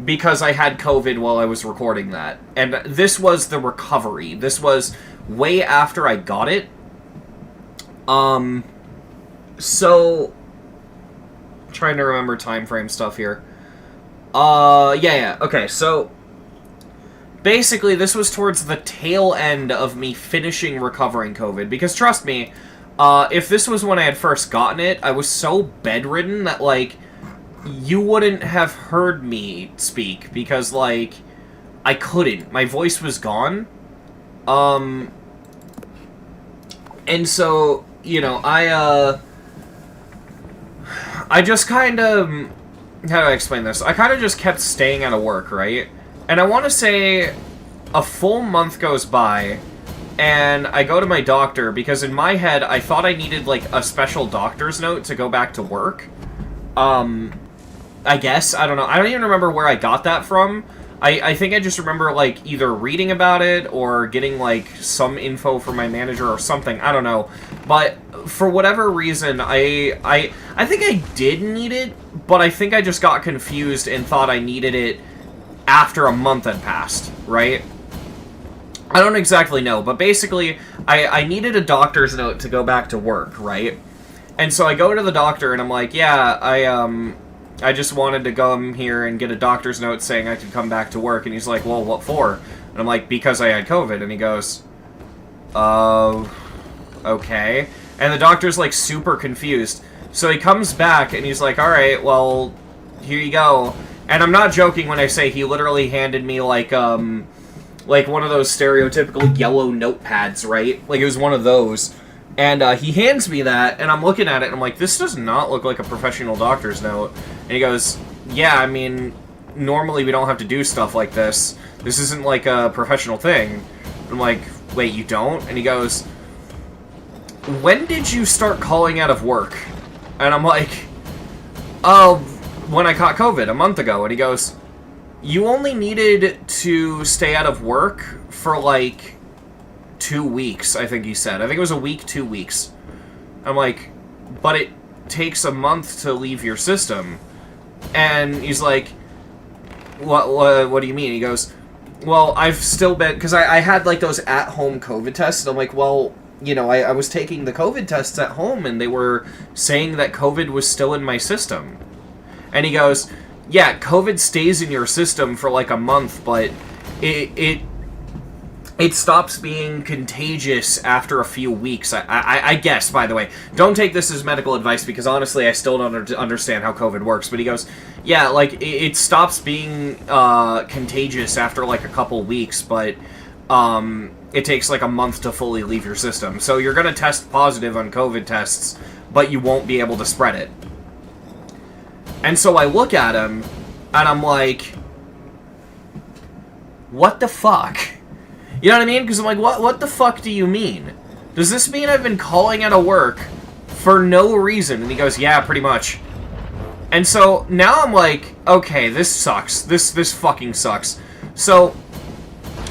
because I had COVID while I was recording that. And this was the recovery. This was way after I got it. So... I'm trying to remember time frame stuff here. Yeah, okay, so... Basically, this was towards the tail end of me finishing recovering COVID. Because, trust me, if this was when I had first gotten it, I was so bedridden that, like, you wouldn't have heard me speak. Because, like, I couldn't. My voice was gone. And so, you know, I just kind of... How do I explain this? I kind of just kept staying out of work, right? And I want to say a full month goes by, and I go to my doctor, because in my head, I thought I needed, like, a special doctor's note to go back to work. I guess. I don't know. I don't even remember where I got that from. I think I just remember, like, either reading about it or getting, like, some info from my manager or something. I don't know. But for whatever reason, I think I did need it, but I think I just got confused and thought I needed it after a month had passed, right? I don't exactly know, but basically, I needed a doctor's note to go back to work, right? And so I go to the doctor and I'm like, yeah, I just wanted to come here and get a doctor's note saying I could come back to work. And he's like, well, what for? And I'm like, because I had COVID. And he goes, okay. And the doctor's, like, super confused. So he comes back and he's like, alright, well, here you go. And I'm not joking when I say he literally handed me, like one of those stereotypical yellow notepads, right? Like, it was one of those. And he hands me that, and I'm looking at it, and I'm like, this does not look like a professional doctor's note. And he goes, yeah, I mean, normally we don't have to do stuff like this. This isn't like a professional thing. I'm like, wait, you don't? And he goes, when did you start calling out of work? And I'm like, oh, when I caught COVID, a month ago. And he goes, you only needed to stay out of work for, like, 2 weeks, I think he said. I think it was a week, 2 weeks. I'm like, but it takes a month to leave your system. And he's like, what do you mean? He goes, well, I've still been... Because I had, like, those at-home COVID tests, and I'm like, well, you know, I was taking the COVID tests at home, and they were saying that COVID was still in my system. And he goes, yeah, COVID stays in your system for, like, a month, but it stops being contagious after a few weeks, I guess, by the way. Don't take this as medical advice, because honestly, I still don't understand how COVID works. But he goes, yeah, like, it stops being contagious after, like, a couple weeks, but it takes, like, a month to fully leave your system. So you're going to test positive on COVID tests, but you won't be able to spread it. And so I look at him, and I'm like, what the fuck? You know what I mean? Because I'm like, what the fuck do you mean? Does this mean I've been calling out of work for no reason? And he goes, yeah, pretty much. And so now I'm like, okay, this sucks. This fucking sucks. So,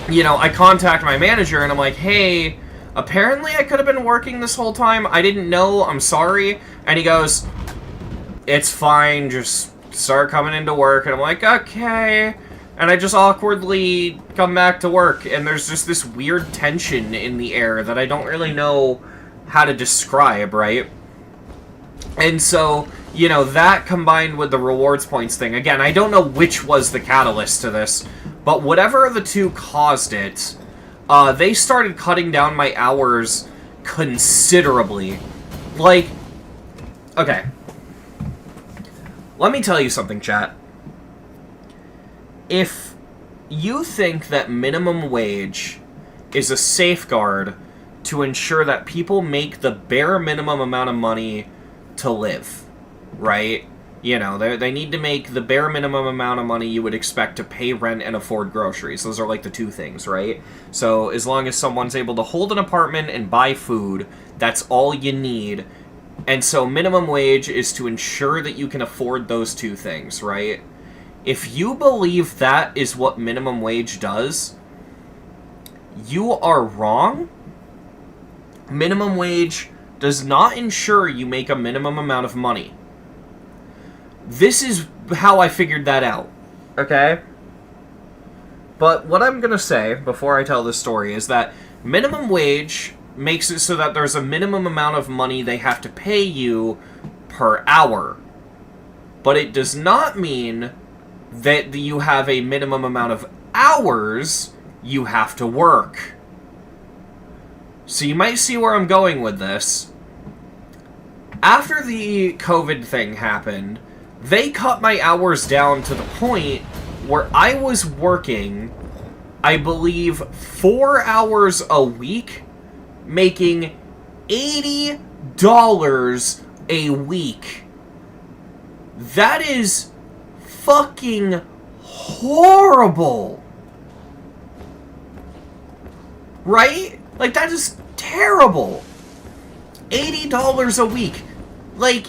you know, I contact my manager and I'm like, hey, apparently I could have been working this whole time. I didn't know. I'm sorry. And he goes, it's fine. Just start coming into work. And I'm like, okay. And I just awkwardly come back to work, and there's just this weird tension in the air that I don't really know how to describe, right? And so, you know, that combined with the rewards points thing, again, I don't know which was the catalyst to this, but whatever the two caused it, they started cutting down my hours considerably. Like, okay. Let me tell you something, chat. If you think that minimum wage is a safeguard to ensure that people make the bare minimum amount of money to live, right? You know, they need to make the bare minimum amount of money you would expect to pay rent and afford groceries. Those are like the two things, right? So as long as someone's able to hold an apartment and buy food, that's all you need. And so minimum wage is to ensure that you can afford those two things, right? If you believe that is what minimum wage does, you are wrong. Minimum wage does not ensure you make a minimum amount of money. This is how I figured that out, okay? But what I'm gonna say before I tell this story is that minimum wage makes it so that there's a minimum amount of money they have to pay you per hour. But it does not mean that you have a minimum amount of hours you have to work. So you might see where I'm going with this. After the COVID thing happened, they cut my hours down to the point where I was working, I believe, 4 hours a week, making $80 a week. That is fucking horrible. Right? Like, that is terrible. $80 a week. Like,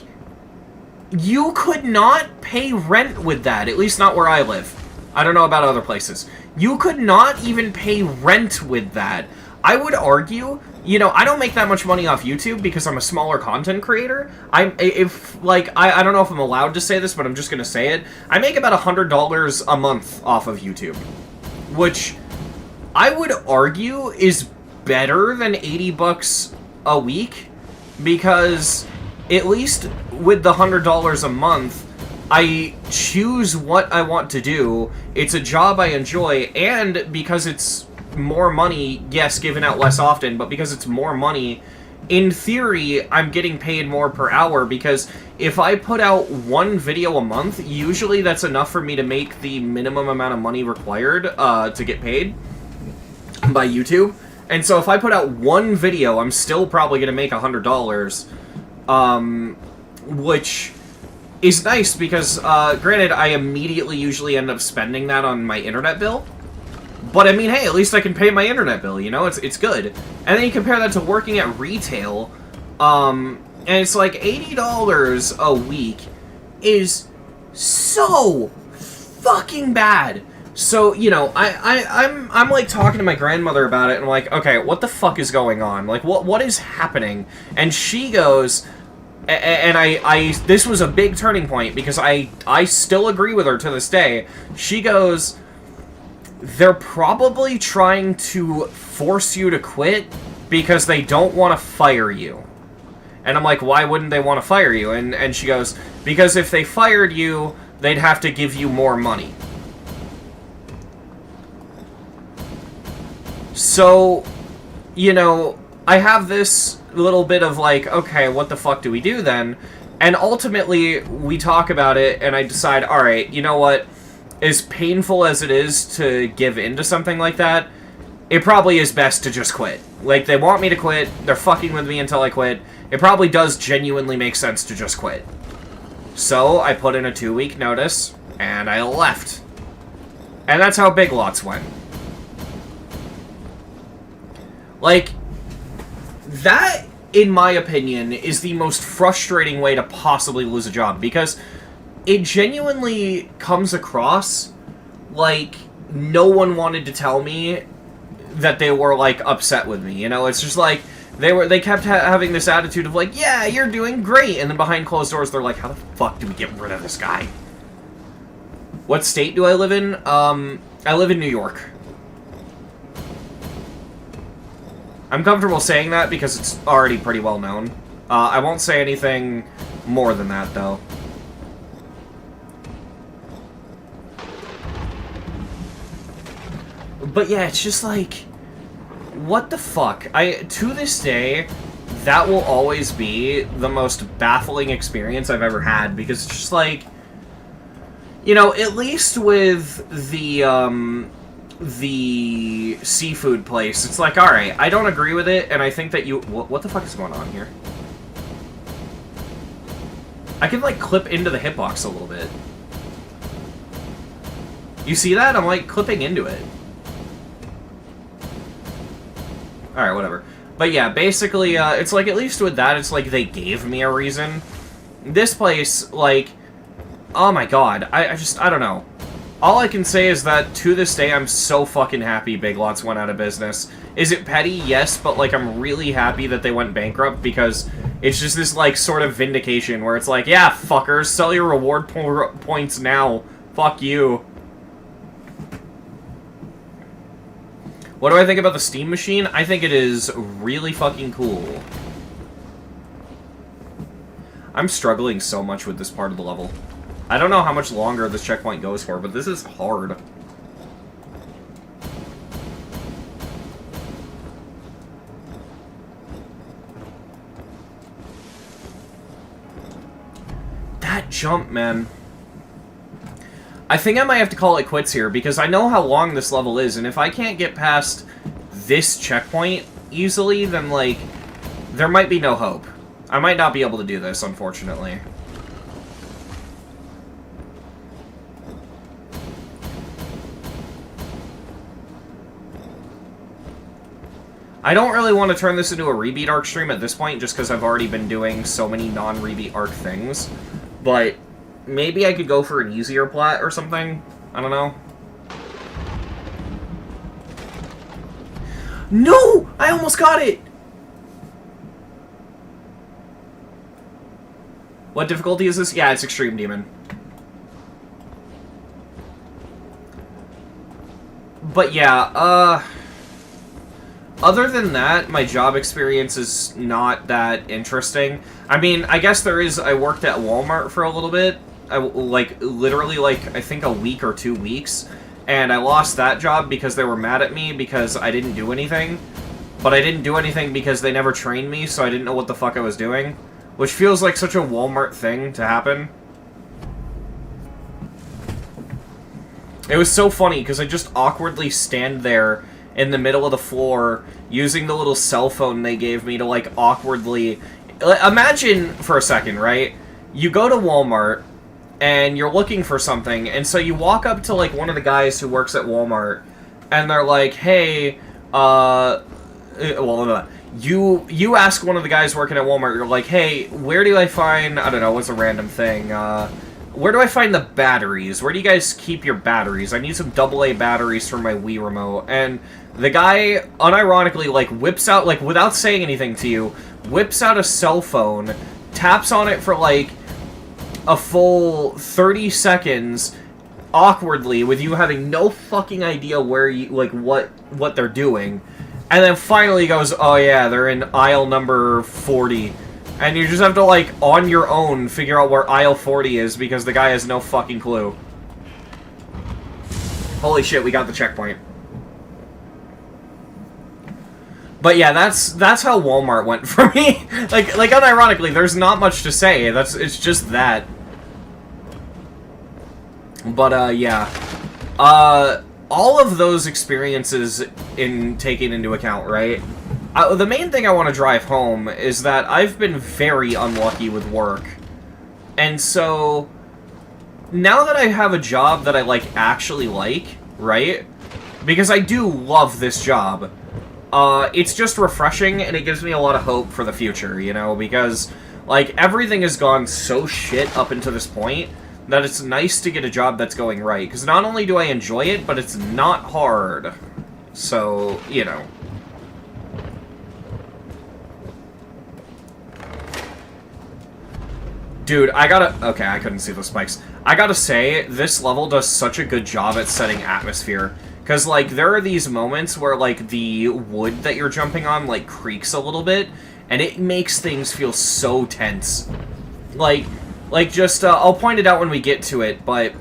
you could not pay rent with that, at least not where I live. I don't know about other places. You could not even pay rent with that. I would argue, you know, I don't make that much money off YouTube because I'm a smaller content creator. I don't know if I'm allowed to say this, but I'm just gonna say it. I make about $100 a month off of YouTube, which I would argue is better than $80 a week, because at least with the $100 a month, I choose what I want to do. It's a job I enjoy, and because it's more money, yes, given out less often, but because it's more money, in theory, I'm getting paid more per hour, because if I put out one video a month, usually that's enough for me to make the minimum amount of money required to get paid by YouTube. And so if I put out one video, I'm still probably going to make $100, which is nice because, granted, I immediately usually end up spending that on my internet bill. But, I mean, hey, at least I can pay my internet bill, you know? It's good. And then you compare that to working at retail, and it's like $80 a week is so fucking bad. So, you know, I'm like talking to my grandmother about it, and I'm like, okay, what the fuck is going on? Like, what is happening? And she goes, and this was a big turning point, because I still agree with her to this day. She goes, they're probably trying to force you to quit because they don't want to fire you. And I'm like, why wouldn't they want to fire you? And she goes, because if they fired you, they'd have to give you more money. So, you know, I have this little bit of like, okay, what the fuck do we do then? And ultimately, we talk about it, and I decide, alright, you know what? As painful as it is to give in to something like that, it probably is best to just quit. Like, they want me to quit, they're fucking with me until I quit. It probably does genuinely make sense to just quit. So, I put in a 2-week notice, and I left. And that's how Big Lots went. Like, that, in my opinion, is the most frustrating way to possibly lose a job, because it genuinely comes across like no one wanted to tell me that they were, like, upset with me, you know? It's just like, they kept having this attitude of like, yeah, you're doing great, and then behind closed doors, they're like, how the fuck do we get rid of this guy? What state do I live in? I live in New York. I'm comfortable saying that because it's already pretty well known. I won't say anything more than that, though. But yeah, it's just like, what the fuck? To this day, that will always be the most baffling experience I've ever had, because it's just like, you know, at least with the seafood place, it's like, alright, I don't agree with it, and I think that you... What the fuck is going on here? I can, like, clip into the hitbox a little bit. You see that? I'm, like, clipping into it. Alright, whatever. But yeah, basically, it's like, at least with that, it's like they gave me a reason. This place, like, oh my god, I don't know. All I can say is that, to this day, I'm so fucking happy Big Lots went out of business. Is it petty? Yes, but, like, I'm really happy that they went bankrupt, because it's just this, like, sort of vindication where it's like, yeah, fuckers, sell your reward points now. Fuck you. What do I think about the Steam Machine? I think it is really fucking cool. I'm struggling so much with this part of the level. I don't know how much longer this checkpoint goes for, but this is hard. That jump, man. I think I might have to call it quits here, because I know how long this level is, and if I can't get past this checkpoint easily, then, like, there might be no hope. I might not be able to do this, unfortunately. I don't really want to turn this into a Rebeat Arc stream at this point, just because I've already been doing so many non-Rebeat Arc things. But maybe I could go for an easier plat or something. I don't know. No! I almost got it! What difficulty is this? Yeah, it's Extreme Demon. But yeah, other than that, my job experience is not that interesting. I mean, I guess there is... I worked at Walmart for a little bit. Literally, I think a week or 2 weeks. And I lost that job because they were mad at me because I didn't do anything. But I didn't do anything because they never trained me, so I didn't know what the fuck I was doing. Which feels like such a Walmart thing to happen. It was so funny, because I just awkwardly stand there in the middle of the floor, using the little cell phone they gave me to, like, awkwardly... Imagine, for a second, right? You go to Walmart, and you're looking for something, and so you walk up to, like, one of the guys who works at Walmart, and they're like, hey, you ask one of the guys working at Walmart, you're like, hey, where do I find, I don't know, what's a random thing, where do I find the batteries? Where do you guys keep your batteries? I need some AA batteries for my Wii remote. And the guy, unironically, like, whips out, like, without saying anything to you, whips out a cell phone, taps on it for, like, a full 30 seconds, awkwardly, with you having no fucking idea where you, like, what they're doing. And then finally goes, oh yeah, they're in aisle number 40. And you just have to, like, on your own, figure out where aisle 40 is, because the guy has no fucking clue. Holy shit, we got the checkpoint. But yeah, that's how Walmart went for me. like, unironically, there's not much to say. It's just that. But, yeah. All of those experiences taken into account, right? The main thing I want to drive home is that I've been very unlucky with work. And so, now that I have a job that I, like, actually like, right? Because I do love this job. It's just refreshing, and it gives me a lot of hope for the future, you know? Because, like, everything has gone so shit up until this point that it's nice to get a job that's going right. Because not only do I enjoy it, but it's not hard. So, you know. Dude, okay, I couldn't see the spikes. I gotta say, this level does such a good job at setting atmosphere. Because, like, there are these moments where, like, the wood that you're jumping on, like, creaks a little bit, and it makes things feel so tense. Like just, I'll point it out when we get to it, but...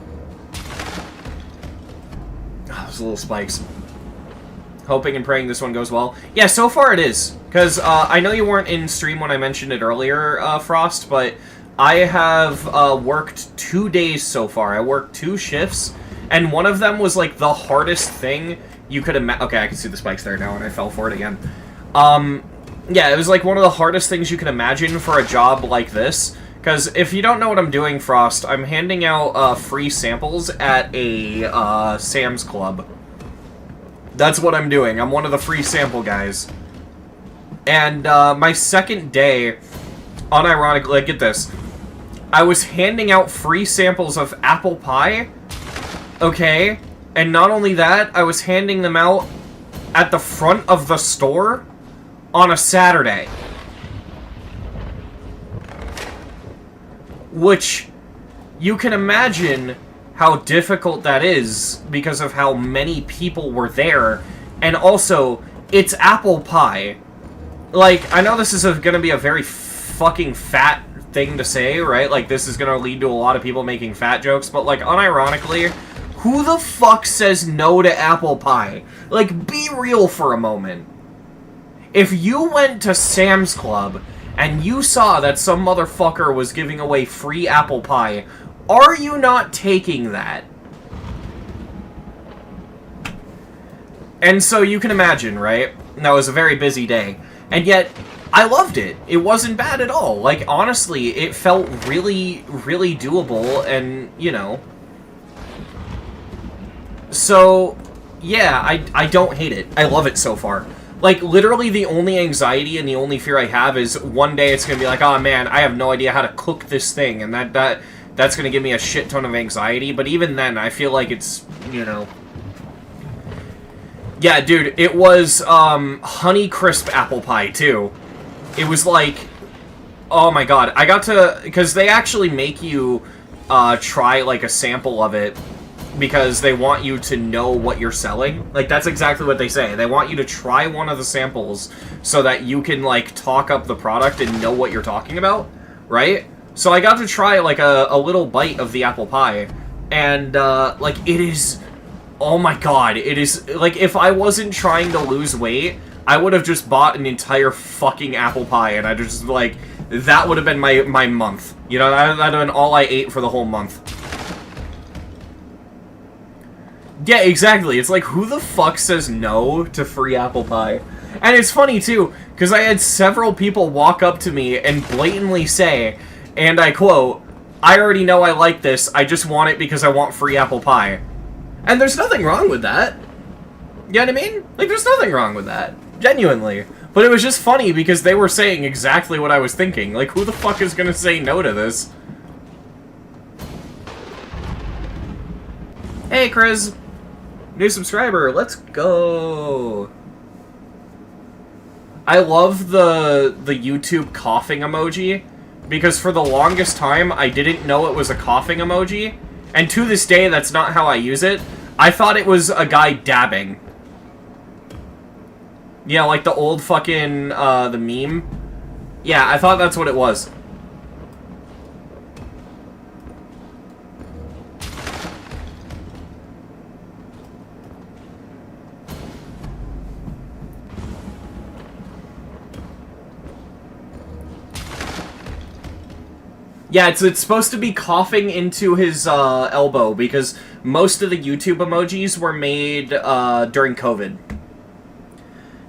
Oh, those little spikes. Hoping and praying this one goes well. Yeah, so far it is. Because, I know you weren't in stream when I mentioned it earlier, Frost, but... I have worked 2 days so far. I worked 2 shifts, and one of them was, like, the hardest thing you could imagine. Okay, I can see the spikes there now, and I fell for it again. Yeah, it was, like, one of the hardest things you could imagine for a job like this, Because if you don't know what I'm doing, Frost, I'm handing out free samples at a Sam's Club. That's what I'm doing. I'm one of the free sample guys. And my second day, unironically, like, get this, I was handing out free samples of apple pie, okay? And not only that, I was handing them out at the front of the store on a Saturday. Which, you can imagine how difficult that is because of how many people were there. And also, it's apple pie. Like, I know this is gonna be a very fucking fat thing to say, right? Like, this is gonna lead to a lot of people making fat jokes, but, like, unironically, who the fuck says no to apple pie? Like, be real for a moment. If you went to Sam's Club and you saw that some motherfucker was giving away free apple pie, are you not taking that? And so you can imagine, right? That was a very busy day. And yet, I loved it. It wasn't bad at all. Like, honestly, it felt really, really doable, and, you know. So, yeah, I don't hate it. I love it so far. Like, literally the only anxiety and the only fear I have is one day it's gonna be like, oh man, I have no idea how to cook this thing, and that's gonna give me a shit ton of anxiety, but even then, I feel like it's, you know. Yeah, dude, it was, Honey Crisp apple pie, too. It was like, oh my god, I got to, because they actually make you, try, like, a sample of it, because they want you to know what you're selling. Like, that's exactly what they say. They want you to try one of the samples so that you can, like, talk up the product and know what you're talking about, right? So I got to try, like, a little bite of the apple pie, and, like, it is... Oh my god, it is... Like, if I wasn't trying to lose weight, I would have just bought an entire fucking apple pie, and I just, like... That would have been my month. You know, that would have been all I ate for the whole month. Yeah, exactly. It's like, who the fuck says no to free apple pie? And it's funny, too, because I had several people walk up to me and blatantly say, and I quote, "I already know I like this, I just want it because I want free apple pie." And there's nothing wrong with that. You know what I mean? Like, there's nothing wrong with that. Genuinely. But it was just funny because they were saying exactly what I was thinking. Like, who the fuck is gonna say no to this? Hey, Chris. New subscriber. Let's go. I love the YouTube coughing emoji, because for the longest time, I didn't know it was a coughing emoji. And to this day, that's not how I use it. I thought it was a guy dabbing. Yeah, like the old fucking, the meme. Yeah, I thought that's what it was. Yeah, it's supposed to be coughing into his, elbow, because most of the YouTube emojis were made, during COVID.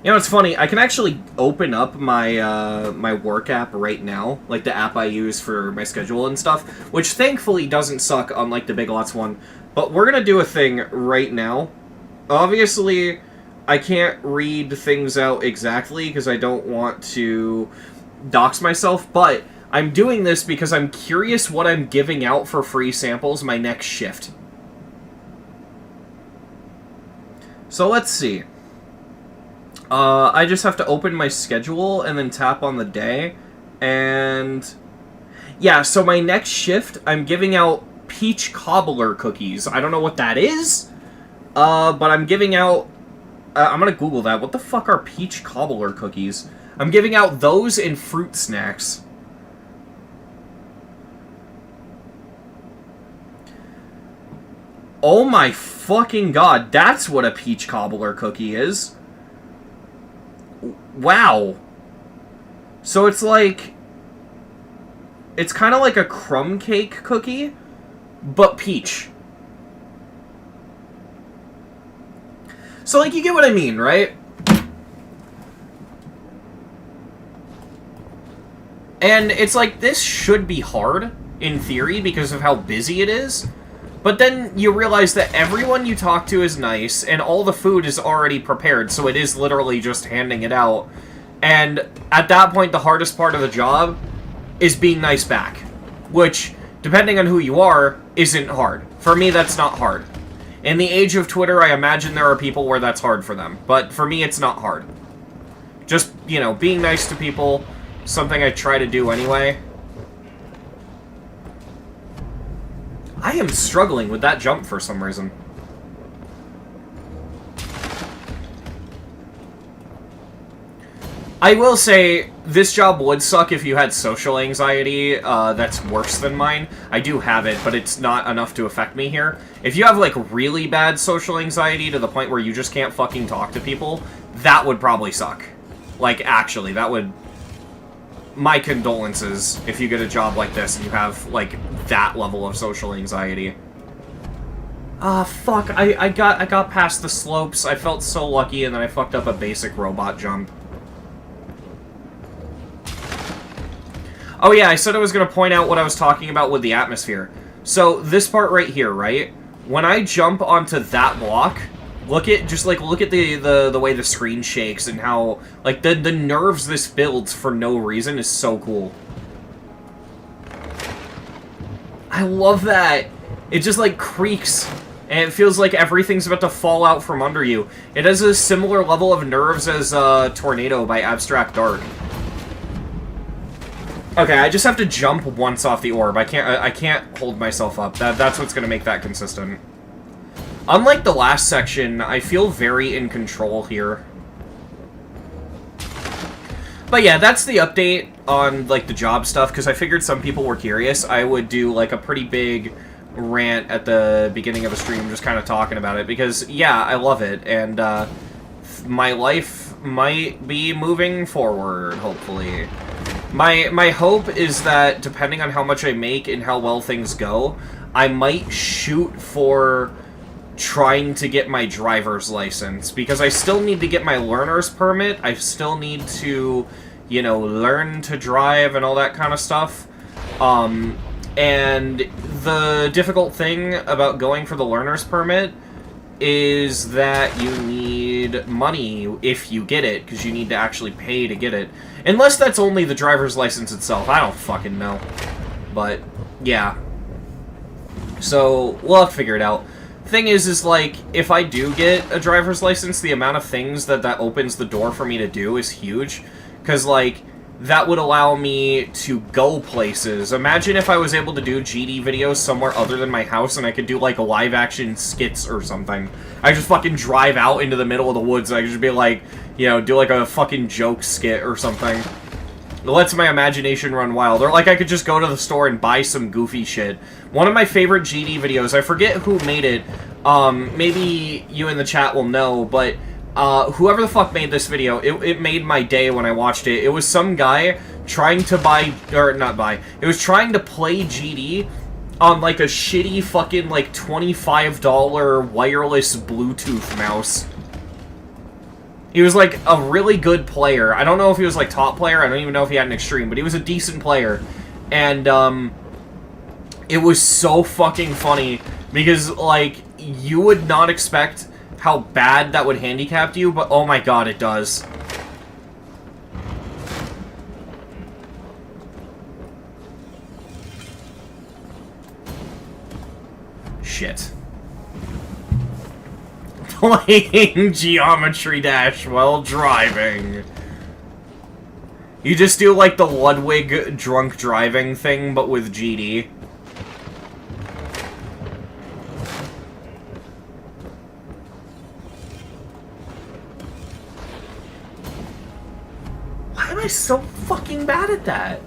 You know, it's funny, I can actually open up my, my work app right now, like the app I use for my schedule and stuff, which thankfully doesn't suck, unlike the Big Lots one. But we're gonna do a thing right now. Obviously, I can't read things out exactly, because I don't want to dox myself, but I'm doing this because I'm curious what I'm giving out for free samples my next shift. So let's see. I just have to open my schedule and then tap on the day. And yeah, so my next shift, I'm giving out peach cobbler cookies. I don't know what that is, but I'm giving out... I'm gonna Google that. What the fuck are peach cobbler cookies? I'm giving out those and fruit snacks. Oh my fucking god, that's what a peach cobbler cookie is. Wow. So it's like... It's kind of like a crumb cake cookie, but peach. So, like, you get what I mean, right? And it's like, this should be hard, in theory, because of how busy it is. But then you realize that everyone you talk to is nice, and all the food is already prepared, so it is literally just handing it out. And at that point, the hardest part of the job is being nice back. Which, depending on who you are, isn't hard. For me, that's not hard. In the age of Twitter, I imagine there are people where that's hard for them. But for me, it's not hard. Just, you know, being nice to people, something I try to do anyway. I am struggling with that jump for some reason. I will say, this job would suck if you had social anxiety that's worse than mine. I do have it, but it's not enough to affect me here. If you have, like, really bad social anxiety to the point where you just can't fucking talk to people, that would probably suck. Like, actually, that would... My condolences if you get a job like this and you have, like, that level of social anxiety. Ah, fuck, I got past the slopes, I felt so lucky, and then I fucked up a basic robot jump. Oh yeah, I said I was going to point out what I was talking about with the atmosphere. So, this part right here, right? When I jump onto that block, look at the way the screen shakes and how, like, the nerves this builds for no reason is so cool. I love that! It just, like, creaks, and it feels like everything's about to fall out from under you. It has a similar level of nerves as Tornado by Abstract Dark. Okay, I just have to jump once off the orb. I can't hold myself up. That's what's gonna make that consistent. Unlike the last section, I feel very in control here. But yeah, that's the update on, like, the job stuff, because I figured some people were curious. I would do, like, a pretty big rant at the beginning of the stream, just kind of talking about it, because, yeah, I love it, and, my life might be moving forward, hopefully. My hope is that, depending on how much I make and how well things go, I might shoot for trying to get my driver's license, because I still need to get my learner's permit, I still need to, you know, learn to drive and all that kind of stuff. And the difficult thing about going for the learner's permit is that you need money if you get it, because you need to actually pay to get it. Unless that's only the driver's license itself, I don't fucking know. But, yeah. So, we'll have to figure it out. Thing is like, if I do get a driver's license, the amount of things that opens the door for me to do is huge. Because, like, that would allow me to go places. Imagine if I was able to do GD videos somewhere other than my house and I could do, like, live-action skits or something. I just fucking drive out into the middle of the woods and I could just be like, you know, do, like, a fucking joke skit or something. It lets my imagination run wild. Or, like, I could just go to the store and buy some goofy shit. One of my favorite GD videos, I forget who made it, maybe you in the chat will know, but whoever the fuck made this video, it made my day when I watched it. It was some guy trying to it was trying to play GD on, like, a shitty fucking, like, $25 wireless Bluetooth mouse. He was, like, a really good player. I don't know if he was, like, top player. I don't even know if he had an extreme, but he was a decent player. And, it was so fucking funny because, like, you would not expect how bad that would handicap you, but oh my god, it does. Shit. Playing Geometry Dash while driving. You just do, like, the Ludwig drunk driving thing, but with GD. Why am I so fucking bad at that?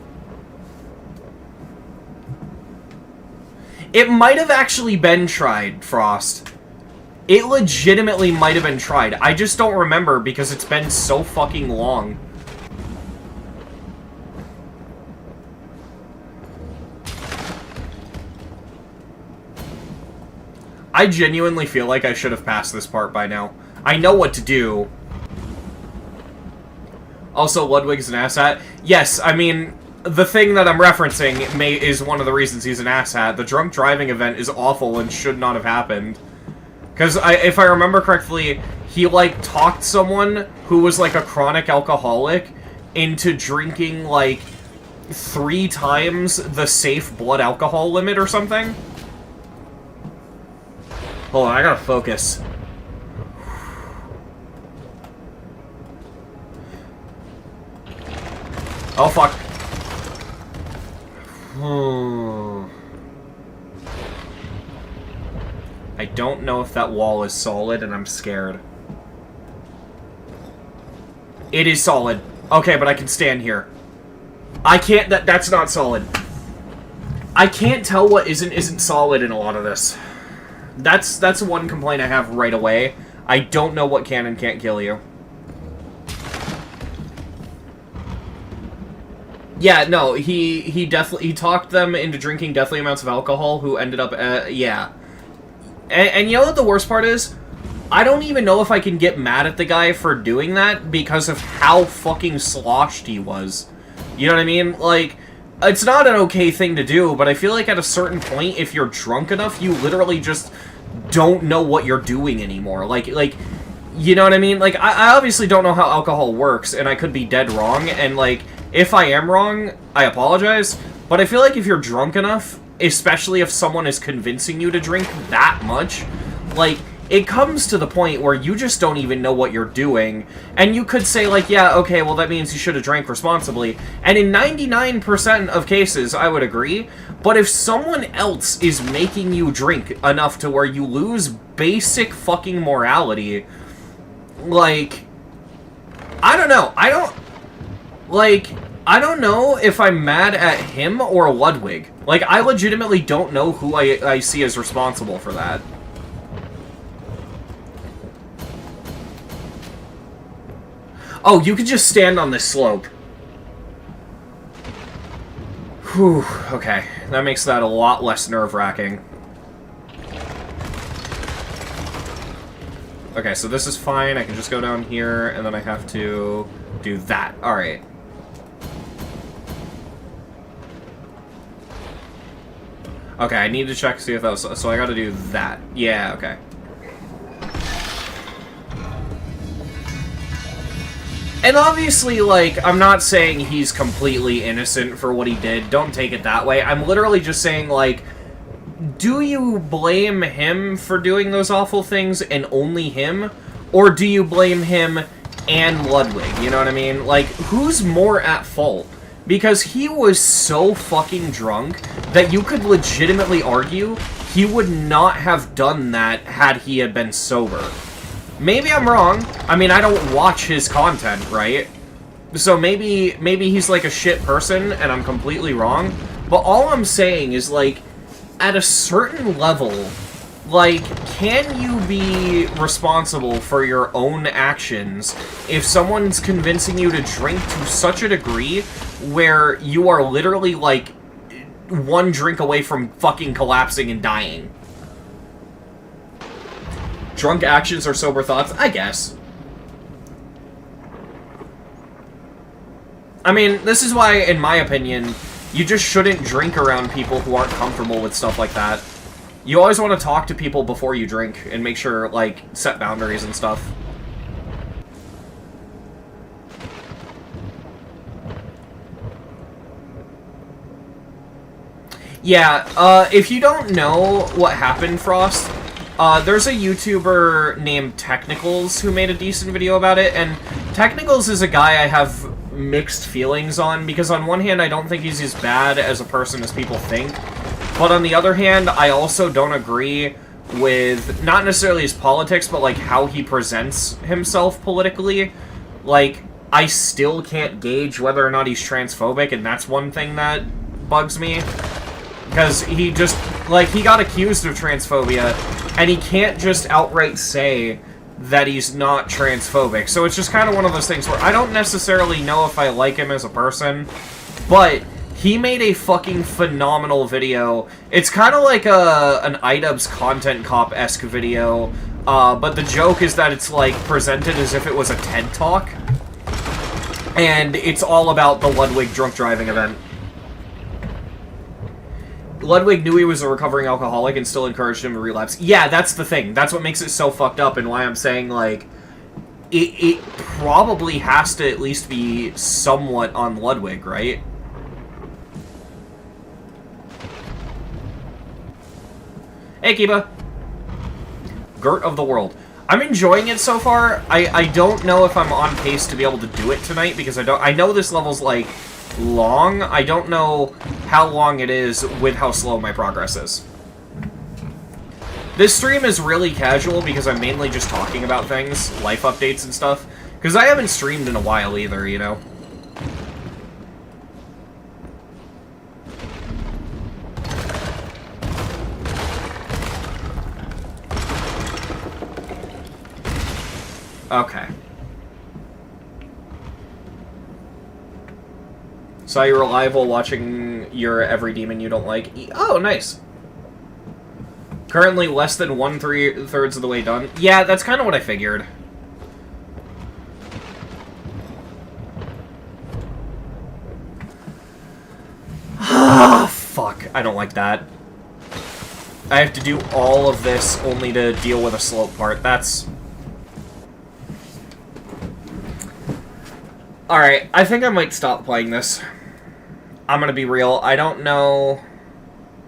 It might have actually been tried, Frost. It legitimately might have been tried. I just don't remember because it's been so fucking long. I genuinely feel like I should have passed this part by now. I know what to do. Also, Ludwig's an asshat. Yes, I mean, the thing that I'm referencing is one of the reasons he's an asshat. The drunk driving event is awful and should not have happened. Because if I remember correctly, he, like, talked someone who was, like, a chronic alcoholic into drinking, like, 3 times the safe blood alcohol limit or something. Hold on, I gotta focus. Oh, fuck. I don't know if that wall is solid, and I'm scared. It is solid. Okay, but I can stand here. I can't... That's not solid. I can't tell what isn't solid in a lot of this. That's one complaint I have right away. I don't know what can and can't kill you. Yeah, no, he talked them into drinking deathly amounts of alcohol, who ended up, yeah. And you know what the worst part is? I don't even know if I can get mad at the guy for doing that because of how fucking sloshed he was. You know what I mean? Like, it's not an okay thing to do, but I feel like at a certain point, if you're drunk enough, you literally just don't know what you're doing anymore. Like, you know what I mean? Like, I obviously don't know how alcohol works, and I could be dead wrong, and, like, if I am wrong, I apologize, but I feel like if you're drunk enough, especially if someone is convincing you to drink that much, like, it comes to the point where you just don't even know what you're doing, and you could say, like, yeah, okay, well, that means you should have drank responsibly, and in 99% of cases, I would agree, but if someone else is making you drink enough to where you lose basic fucking morality, like, I don't know, I don't know if I'm mad at him or Ludwig. Like, I legitimately don't know who I see as responsible for that. Oh, you can just stand on this slope. Whew, okay. That makes that a lot less nerve-wracking. Okay, so this is fine. I can just go down here, and then I have to do that. Alright. Okay, I need to check, see if that was... So I gotta do that. Yeah, okay. And obviously, like, I'm not saying he's completely innocent for what he did. Don't take it that way. I'm literally just saying, like, do you blame him for doing those awful things and only him? Or do you blame him and Ludwig? You know what I mean? Like, who's more at fault? Because he was so fucking drunk that you could legitimately argue he would not have done that had he had been sober. Maybe I'm wrong. I mean, I don't watch his content, right? So maybe he's like a shit person and I'm completely wrong. But all I'm saying is, like, at a certain level, like, can you be responsible for your own actions if someone's convincing you to drink to such a degree where you are literally, like, one drink away from fucking collapsing and dying? Drunk actions or sober thoughts? I guess. I mean, this is why, in my opinion, you just shouldn't drink around people who aren't comfortable with stuff like that. You always want to talk to people before you drink and make sure, like, set boundaries and stuff. Yeah, if you don't know what happened, Frost, there's a YouTuber named Technicals who made a decent video about it, and Technicals is a guy I have mixed feelings on, because on one hand, I don't think he's as bad as a person as people think, but on the other hand, I also don't agree with, not necessarily his politics, but, like, how he presents himself politically. Like, I still can't gauge whether or not he's transphobic, and that's one thing that bugs me. Because he just, like, he got accused of transphobia, and he can't just outright say that he's not transphobic. So it's just kind of one of those things where I don't necessarily know if I like him as a person, but he made a fucking phenomenal video. It's kind of like an iDubbbz Content Cop-esque video, but the joke is that it's, like, presented as if it was a TED Talk, and it's all about the Ludwig drunk driving event. Ludwig knew he was a recovering alcoholic and still encouraged him to relapse. Yeah, that's the thing. That's what makes it so fucked up and why I'm saying, like, it probably has to at least be somewhat on Ludwig, right? Hey, Kiba. Gert of the World. I'm enjoying it so far. I don't know if I'm on pace to be able to do it tonight because I know this level's, like, long. I don't know how long it is with how slow my progress is. This stream is really casual because I'm mainly just talking about things, life updates and stuff. Because I haven't streamed in a while either, you know? Okay. Saw you were live while watching your Every Demon You Don't Like. Oh, nice. Currently less than 1/3 of the way done. Yeah, that's kind of what I figured. Ah, fuck. I don't like that. I have to do all of this only to deal with a slope part. That's... Alright, I think I might stop playing this. I'm gonna be real. I don't know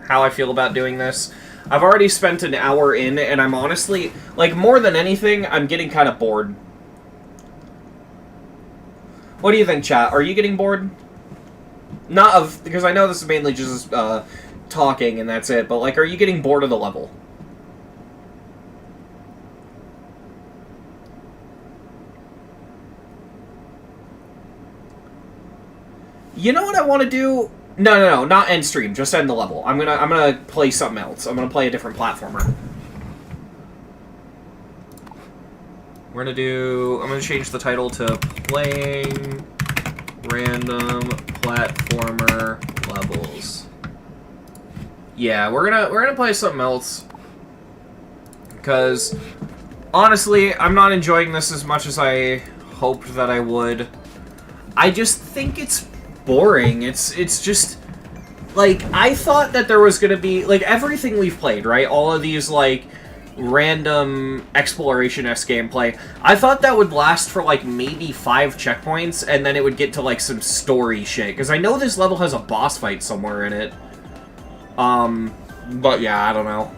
how I feel about doing this. I've already spent an hour in, and I'm honestly, like, more than anything, I'm getting kind of bored. What do you think, chat? Are you getting bored? Not of, because I know this is mainly just, talking and that's it, but, like, are you getting bored of the level? You know what I want to do? No, not end stream. Just end the level. I'm gonna play something else. I'm gonna play a different platformer. I'm gonna change the title to Playing Random Platformer Levels. Yeah, we're gonna play something else. Because honestly, I'm not enjoying this as much as I hoped that I would. I just think it's boring. It's just, like, I thought that there was gonna be, like, everything we've played, right? All of these, like, random exploration-esque gameplay. I thought that would last for, like, maybe 5 checkpoints, and then it would get to, like, some story shit. Because I know this level has a boss fight somewhere in it. But yeah, I don't know.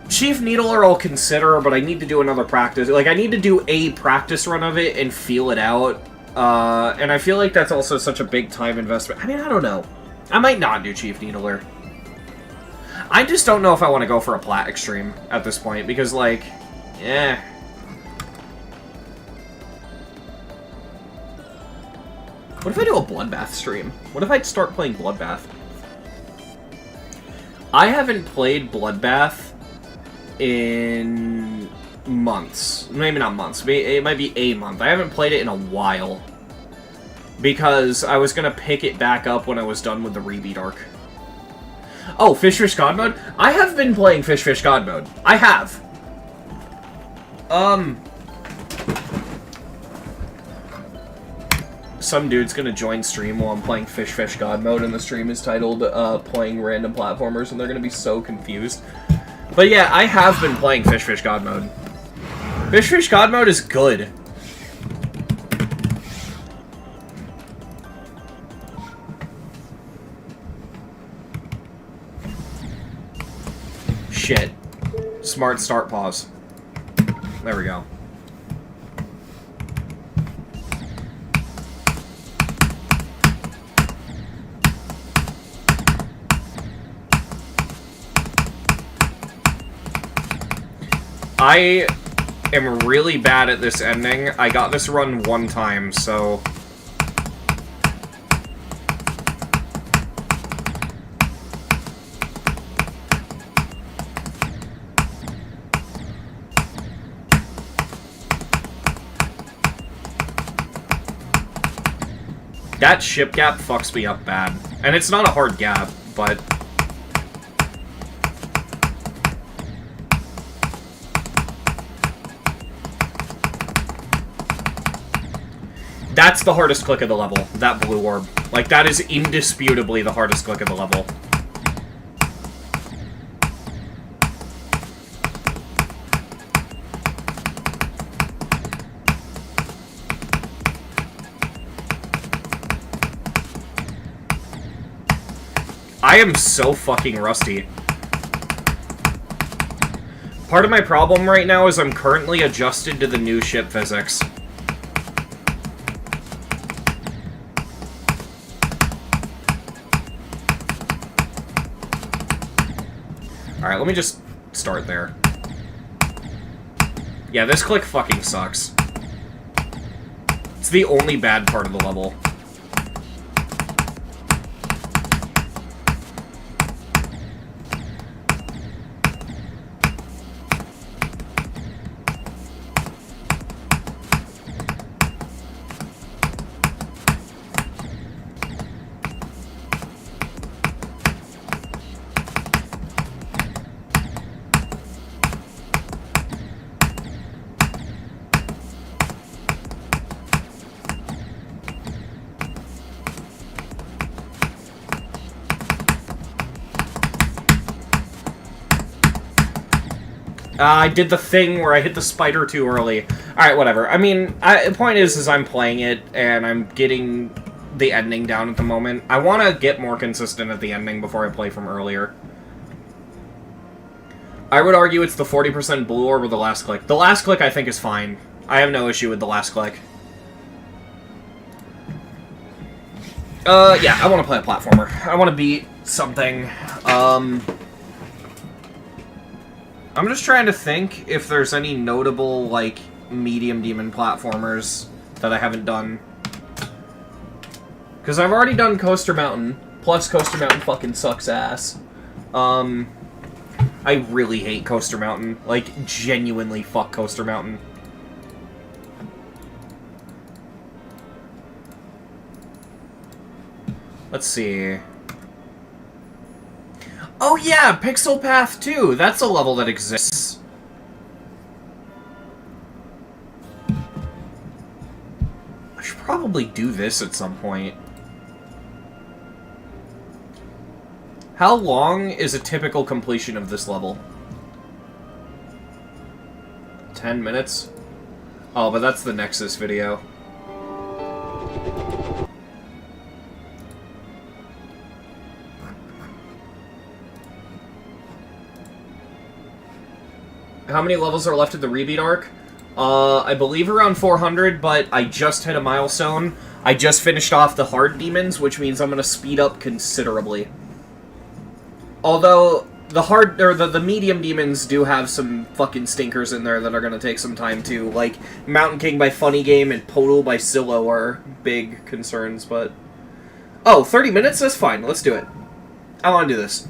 Chief Needler I'll consider, but I need to do another practice. Like, I need to do a practice run of it and feel it out. And I feel like that's also such a big time investment. I mean, I don't know. I might not do Chief Needler. I just don't know if I want to go for a Plat Extreme at this point, because, like, eh. What if I do a Bloodbath stream? What if I start playing Bloodbath? I haven't played Bloodbath in months. Maybe not months. It might be a month. I haven't played it in a while. Because I was going to pick it back up when I was done with the Rebeat arc. Oh, Fish God Mode? I have been playing Fish God Mode. I have. Some dude's gonna join stream while I'm playing Fish God Mode, and the stream is titled, Playing Random Platformers, and they're gonna be so confused. But yeah, I have been playing Fish God Mode. Fish God Mode is good. Shit. Smart start pause. There we go. I am really bad at this ending. I got this run one time, so... That ship gap fucks me up bad. And it's not a hard gap, but... That's the hardest click of the level, that blue orb. Like, that is indisputably the hardest click of the level. I am so fucking rusty. Part of my problem right now is I'm currently adjusted to the new ship physics. Alright, let me just start there. Yeah, this click fucking sucks. It's the only bad part of the level. I did the thing where I hit the spider too early. Alright, whatever. I mean, the point is I'm playing it, and I'm getting the ending down at the moment. I want to get more consistent at the ending before I play from earlier. I would argue it's the 40% blue orb or the last click. The last click, I think, is fine. I have no issue with the last click. Yeah, I want to play a platformer. I want to beat something. I'm just trying to think if there's any notable, like, medium demon platformers that I haven't done. Because I've already done Coaster Mountain, plus Coaster Mountain fucking sucks ass. I really hate Coaster Mountain. Like, genuinely fuck Coaster Mountain. Let's see. Oh yeah, Pixel Path 2! That's a level that exists. I should probably do this at some point. How long is a typical completion of this level? 10 minutes? Oh, but that's the Nexus video. How many levels are left of the Rebeat arc? I believe around 400, but I just hit a milestone. I just finished off the hard demons, which means I'm gonna speed up considerably. Although, the medium demons do have some fucking stinkers in there that are gonna take some time too. Like, Mountain King by Funny Game and Podal by Silo are big concerns, but... Oh, 30 minutes? That's fine. Let's do it. I wanna do this.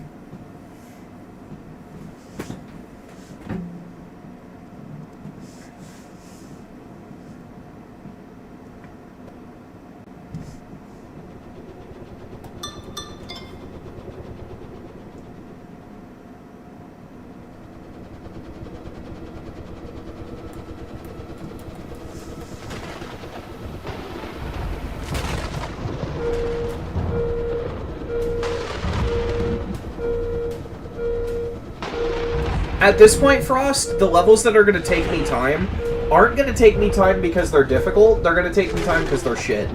At this point, Frost, the levels that are going to take me time aren't going to take me time because they're difficult, they're going to take me time because they're shit.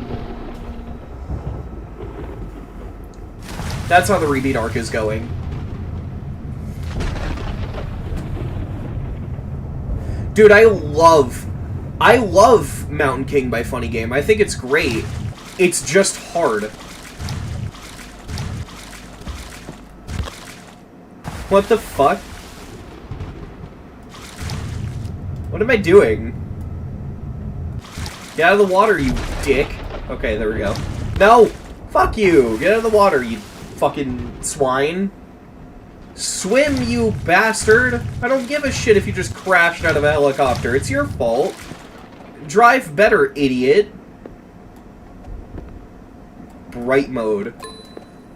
That's how the Rebeat arc is going. Dude, I love Mountain King by Funny Game. I think it's great. It's just hard. What the fuck? What am I doing? Get out of the water, you dick. Okay, there we go. No! Fuck you! Get out of the water, you fucking swine. Swim, you bastard! I don't give a shit if you just crashed out of a helicopter. It's your fault. Drive better, idiot. Bright mode.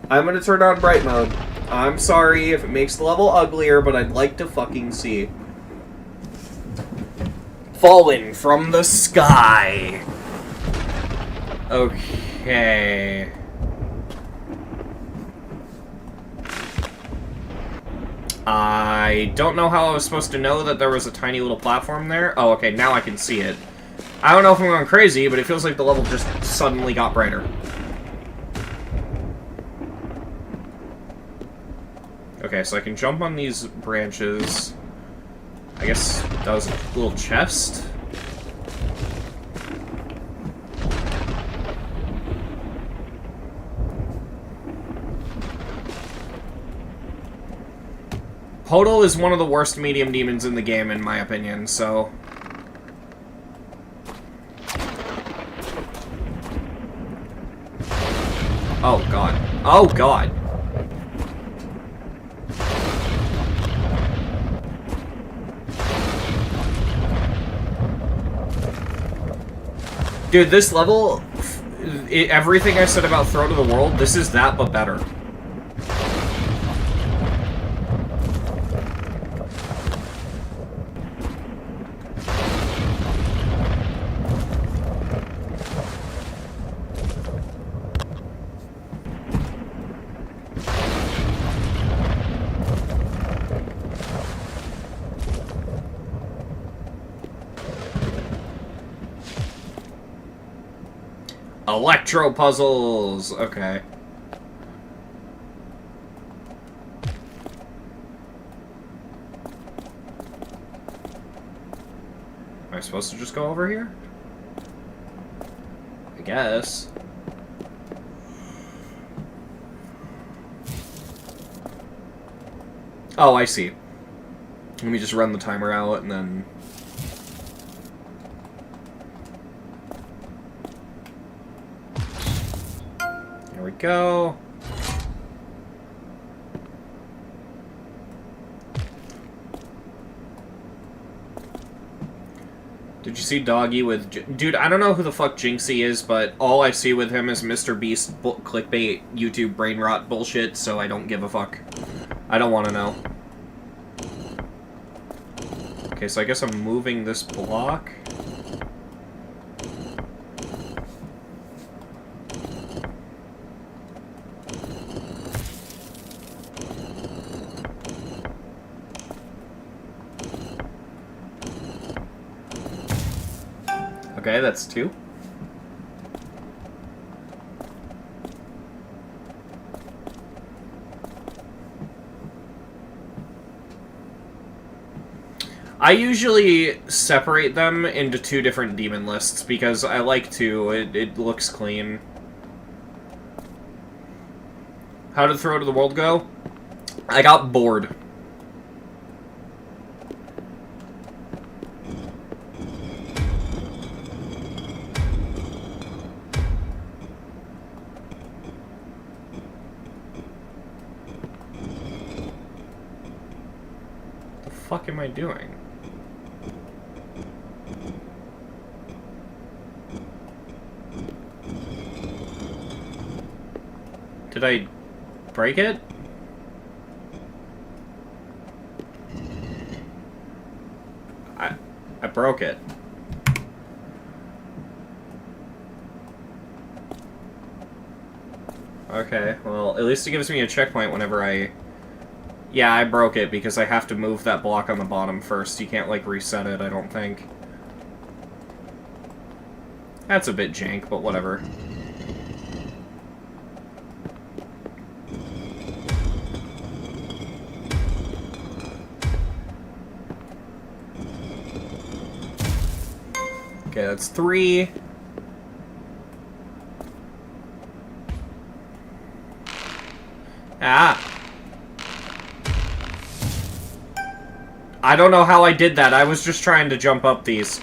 I'm gonna turn on bright mode. I'm sorry if it makes the level uglier, but I'd like to fucking see. Fallen from the sky. Okay. I don't know how I was supposed to know that there was a tiny little platform there. Oh, okay, now I can see it. I don't know if I'm going crazy, but it feels like the level just suddenly got brighter. Okay, so I can jump on these branches. I guess that was a little chest. Hodel is one of the worst medium demons in the game, in my opinion, so... Oh, God. Oh, God. Dude, this level... everything I said about Throne of the World, this is that, but better. Electro puzzles! Okay. Am I supposed to just go over here? I guess. Oh, I see. Let me just run the timer out and then... There we go. Did you see Doggy with... Dude, I don't know who the fuck Jinxie is, but all I see with him is Mr. Beast clickbait, YouTube brain rot bullshit, so I don't give a fuck. I don't want to know. Okay, so I guess I'm moving this block. Okay, that's 2. I usually separate them into 2 different demon lists because I like to. It looks clean. How did Throne of the World go? I got bored. What the fuck am I doing? Did I break it? I broke it. Okay, well, at least it gives me a checkpoint whenever I... Yeah, I broke it because I have to move that block on the bottom first. You can't, like, reset it, I don't think. That's a bit jank, but whatever. Okay, that's 3. Ah! I don't know how I did that. I was just trying to jump up these.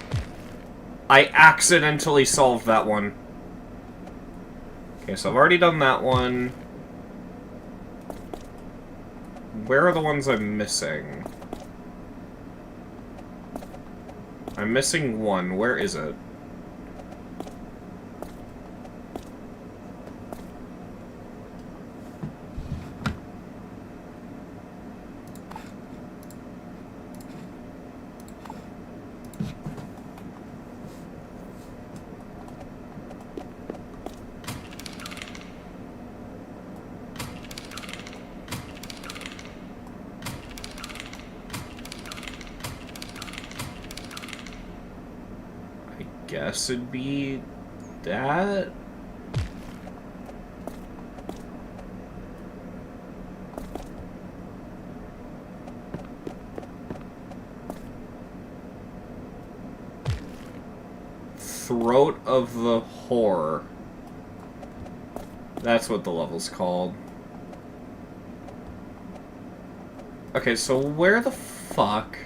I accidentally solved that one. Okay, so I've already done that one. Where are the ones I'm missing? I'm missing one. Where is it? guess it'd be that. Throat of the Whore. That's what the level's called. Okay, so where the fuck?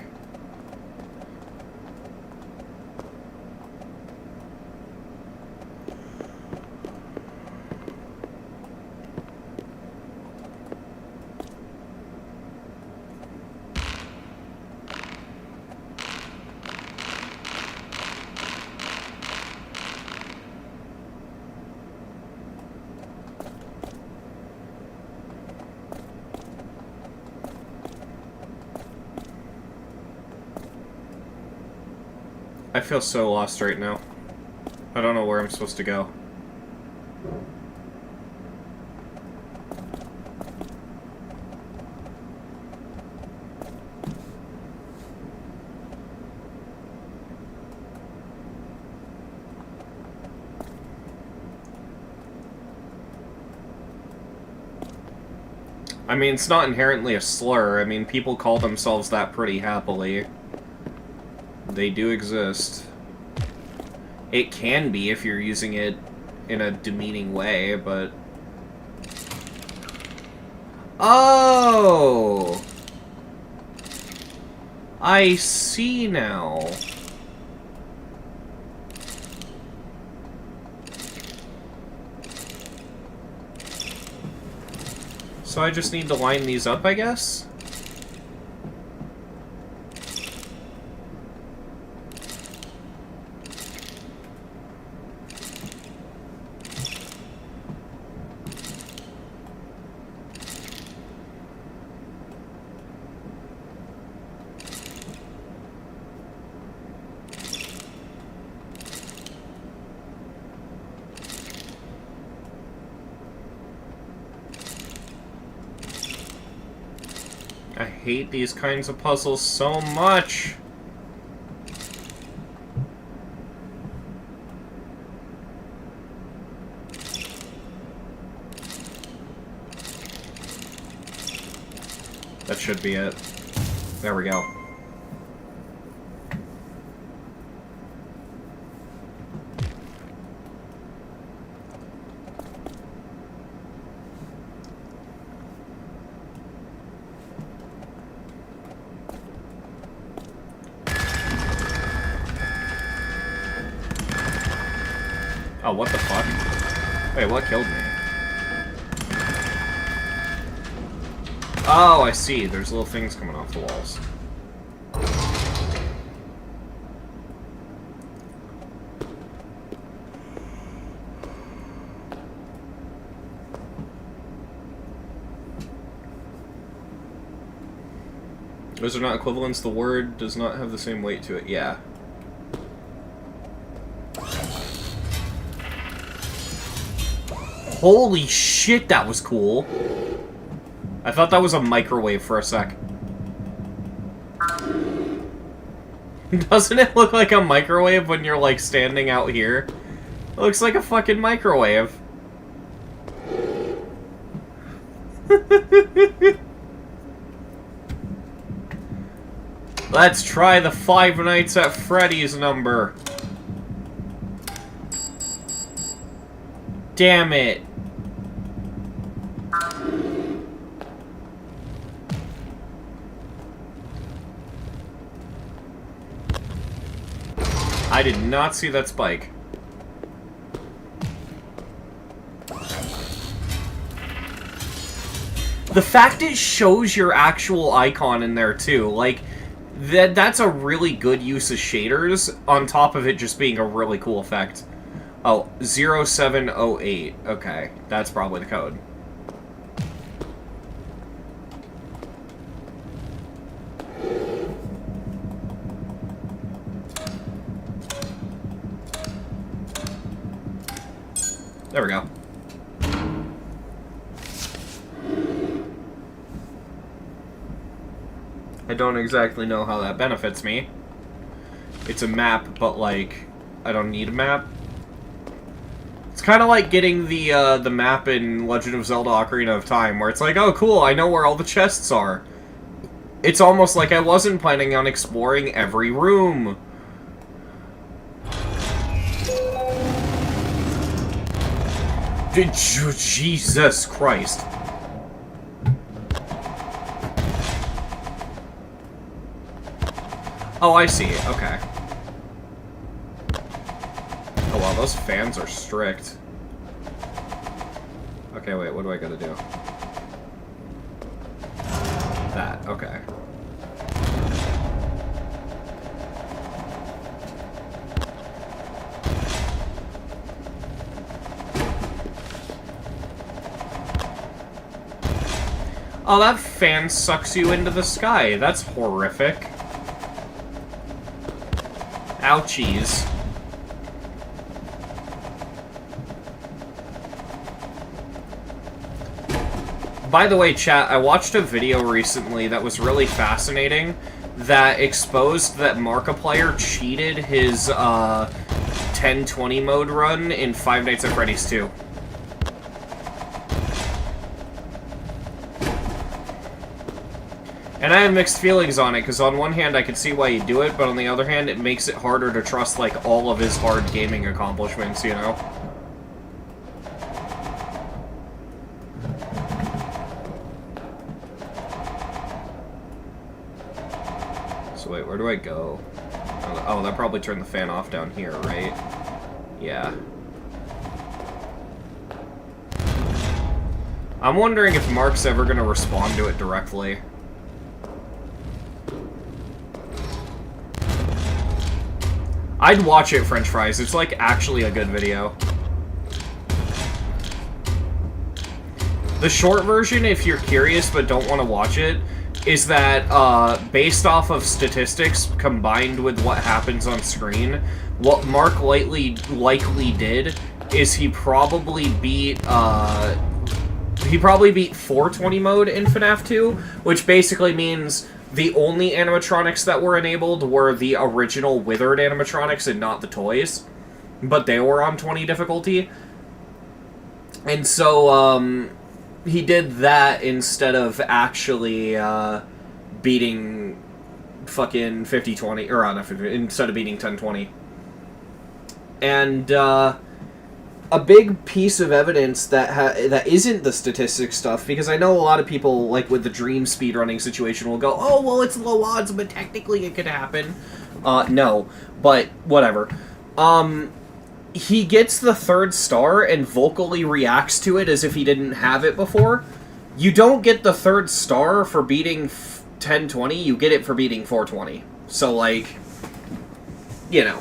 I feel so lost right now. I don't know where I'm supposed to go. I mean, it's not inherently a slur. I mean, people call themselves that pretty happily. They do exist. It can be if you're using it in a demeaning way, but... Oh! I see now. So I just need to line these up, I guess? I hate these kinds of puzzles so much. That should be it. There we go. Oh, what the fuck? Wait, what killed me? Oh, I see. There's little things coming off the walls. Those are not equivalents. The word does not have the same weight to it. Yeah. Holy shit, that was cool. I thought that was a microwave for a sec. Doesn't it look like a microwave when you're, like, standing out here? It looks like a fucking microwave. Let's try the Five Nights at Freddy's number. Damn it. I did not see that spike. The fact it shows your actual icon in there too, like, that's a really good use of shaders, on top of it just being a really cool effect. Oh, 0708. Okay, that's probably the code. There we go. I don't exactly know how that benefits me. It's a map, but, like, I don't need a map. It's kind of like getting the map in Legend of Zelda Ocarina of Time, where it's like, oh cool, I know where all the chests are. It's almost like I wasn't planning on exploring every room. Jesus Christ. Oh, I see. Okay. Oh, wow, those fans are strict. Okay, wait, what do I gotta do? That, okay. Oh, that fan sucks you into the sky. That's horrific. Ouchies. By the way, chat, I watched a video recently that was really fascinating that exposed that Markiplier cheated his 1020 mode run in Five Nights at Freddy's 2. And I have mixed feelings on it, because on one hand I can see why you do it, but on the other hand it makes it harder to trust, like, all of his hard gaming accomplishments, you know? So wait, where do I go? Oh, that probably turned the fan off down here, right? Yeah. I'm wondering if Mark's ever gonna respond to it directly. I'd watch it, French fries. It's, like, actually a good video. The short version, if you're curious but don't want to watch it, is that, based off of statistics combined with what happens on screen, what Mark likely did is he probably beat 420 mode in FNAF 2, which basically means the only animatronics that were enabled were the original withered animatronics and not the toys. But they were on 20 difficulty. And so, he did that instead of actually, beating fucking 5020, or not 50, instead of beating 1020. And, a big piece of evidence that isn't the statistics stuff, because I know a lot of people, like with the dream speedrunning situation, will go, oh, well, it's low odds, but technically it could happen. No, but whatever. He gets the 3rd star and vocally reacts to it as if he didn't have it before. You don't get the 3rd star for beating 1020, you get it for beating 420. So, like, you know.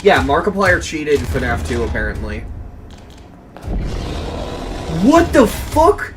Yeah, Markiplier cheated in FNAF 2, apparently. What the fuck?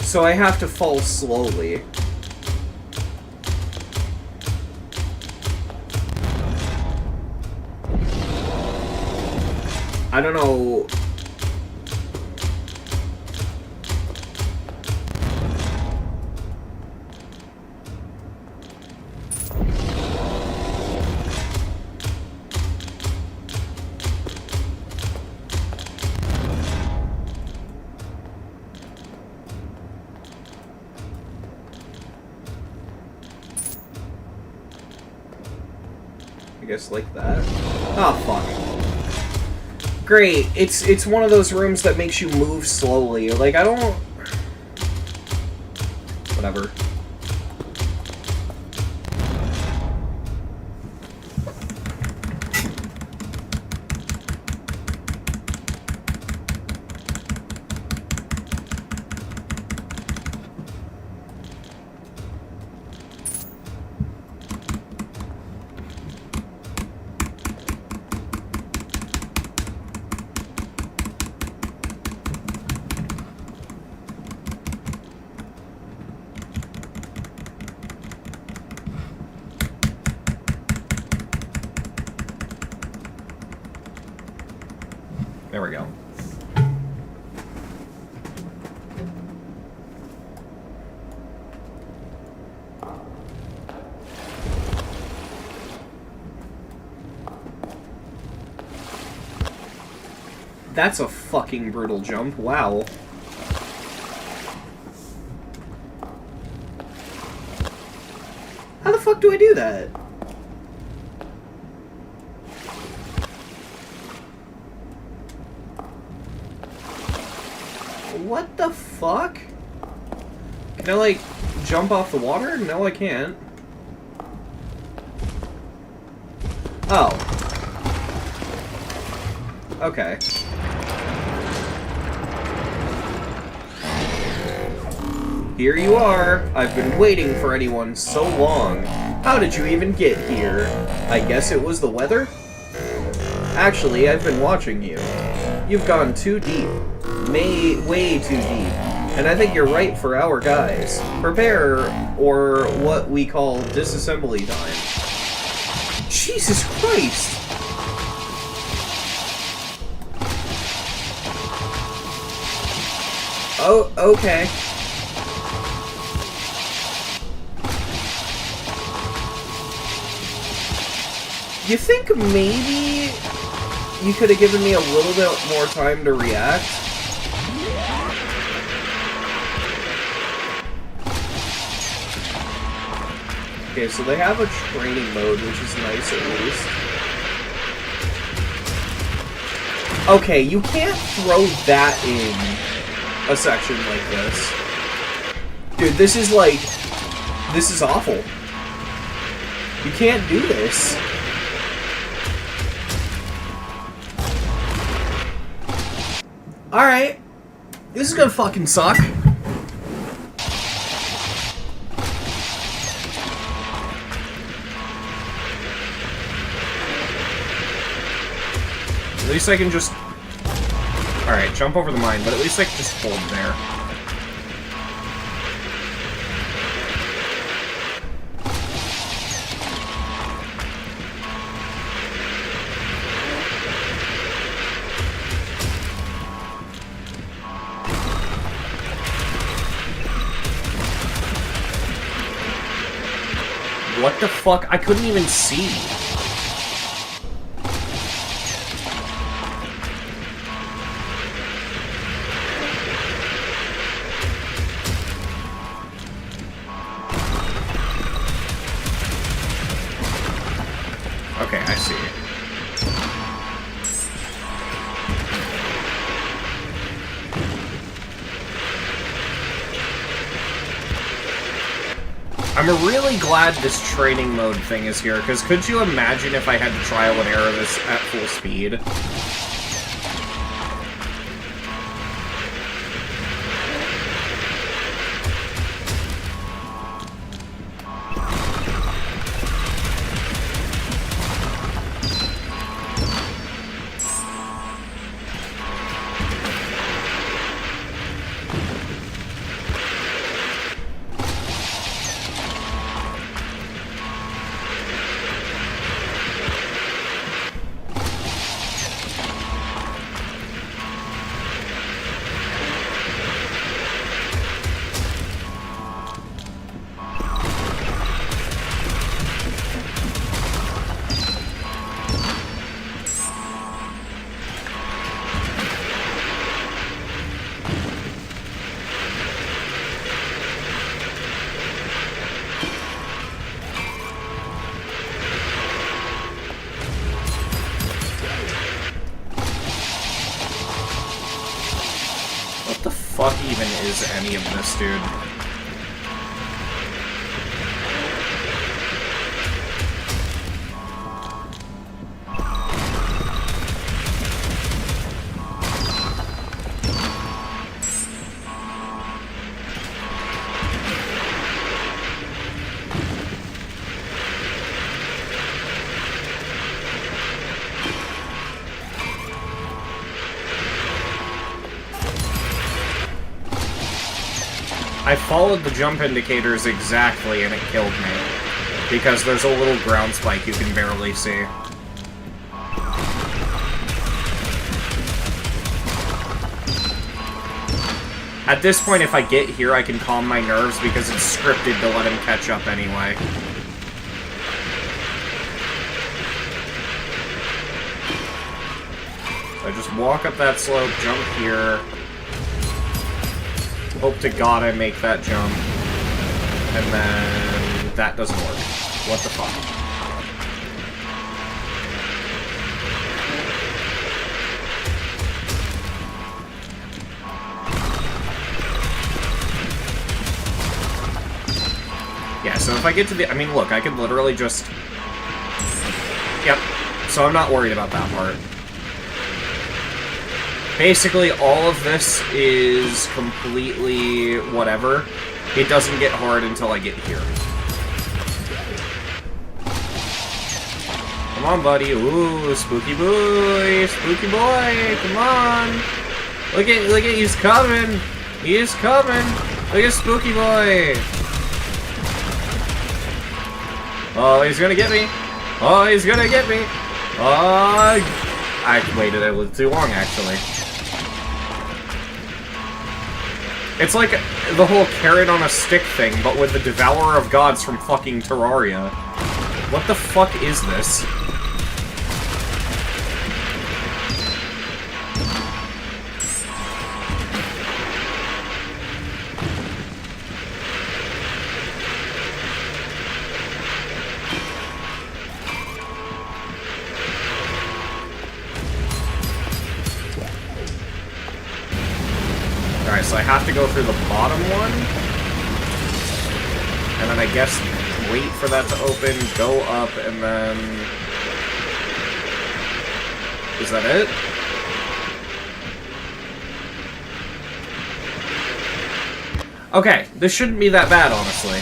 So I have to fall slowly. I don't know. I guess like that. Oh, fuck. Great. It's one of those rooms that makes you move slowly. Like, I don't... Whatever. That's a fucking brutal jump. Wow. How the fuck do I do that? What the fuck? Can I, like, jump off the water? No, I can't. Oh. Okay. Here you are. I've been waiting for anyone so long. How did you even get here? I guess it was the weather? Actually, I've been watching you. You've gone too deep. Way too deep. And I think you're right for our guys. Prepare, or what we call disassembly time. Jesus Christ! Oh, okay. You think maybe you could have given me a little bit more time to react? Okay, so they have a training mode, which is nice at least. Okay, you can't throw that in a section like this. Dude, this is like... This is awful. You can't do this. Alright. This is gonna fucking suck. At least I can just... Alright, jump over the mine, but at least I can just hold there. What the fuck? I couldn't even see. Okay, I see. I'm really glad this training mode thing is here, because could you imagine if I had to trial and error this at full speed? What the fuck even is any of this, dude? I followed the jump indicators exactly and it killed me. Because there's a little ground spike you can barely see. At this point, if I get here, I can calm my nerves because it's scripted to let him catch up anyway. So I just walk up that slope, jump here. Hope to God I make that jump. And then that doesn't work. What the fuck? Yeah, so if I get to the... I mean, look, I could literally just... Yep. So I'm not worried about that part. Basically, all of this is completely whatever. It doesn't get hard until I get here. Come on, buddy. Ooh, spooky boy. Spooky boy. Come on. Look at, he's coming. He is coming. Look at spooky boy. Oh, he's gonna get me. Oh, he's gonna get me. Oh, I waited a little too long, actually. It's like the whole carrot on a stick thing, but with the Devourer of Gods from fucking Terraria. What the fuck is this? Alright, so I have to go through the bottom one. And then I guess wait for that to open, go up, and then... Is that it? Okay, this shouldn't be that bad, honestly.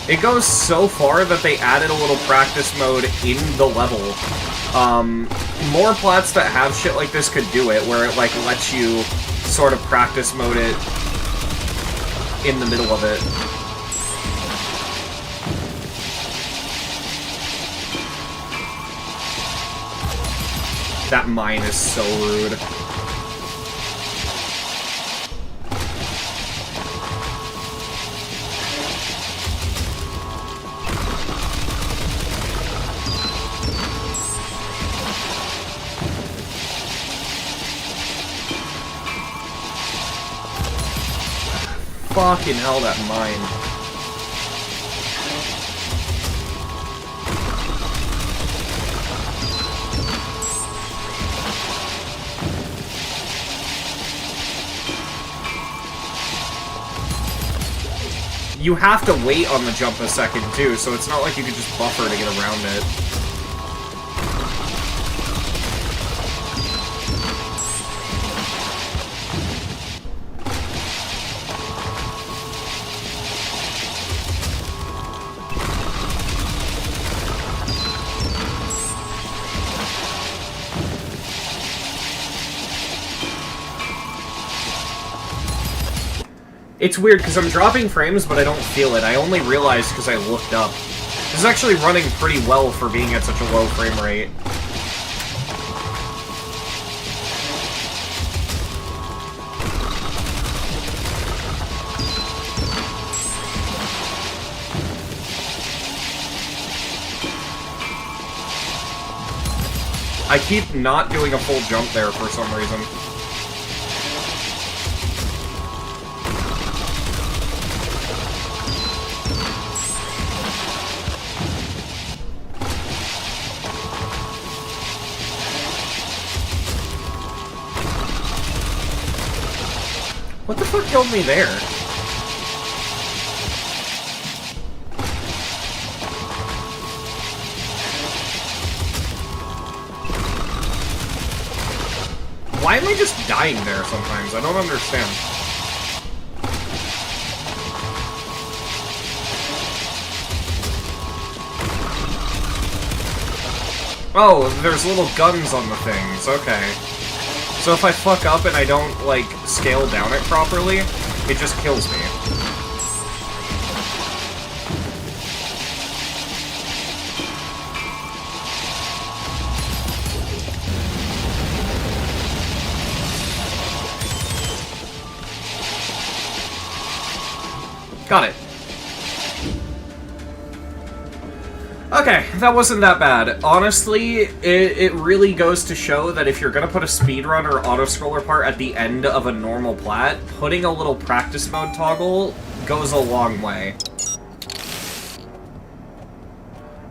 It goes so far that they added a little practice mode in the level. More plats that have shit like this could do it, where it, like, lets you sort of practice mode it in the middle of it. That mine is so rude. Fucking hell, that mine. You have to wait on the jump a second, too, so it's not like you can just buffer to get around it. It's weird, because I'm dropping frames, but I don't feel it. I only realized because I looked up. This is actually running pretty well for being at such a low frame rate. I keep not doing a full jump there for some reason. What the fuck killed me there? Why am I just dying there sometimes? I don't understand. Oh, there's little guns on the things, okay. So if I fuck up and I don't, like, scale down it properly, it just kills me. Got it. Okay, that wasn't that bad. Honestly, it really goes to show that if you're gonna put a speedrun or auto-scroller part at the end of a normal plat, putting a little practice mode toggle goes a long way.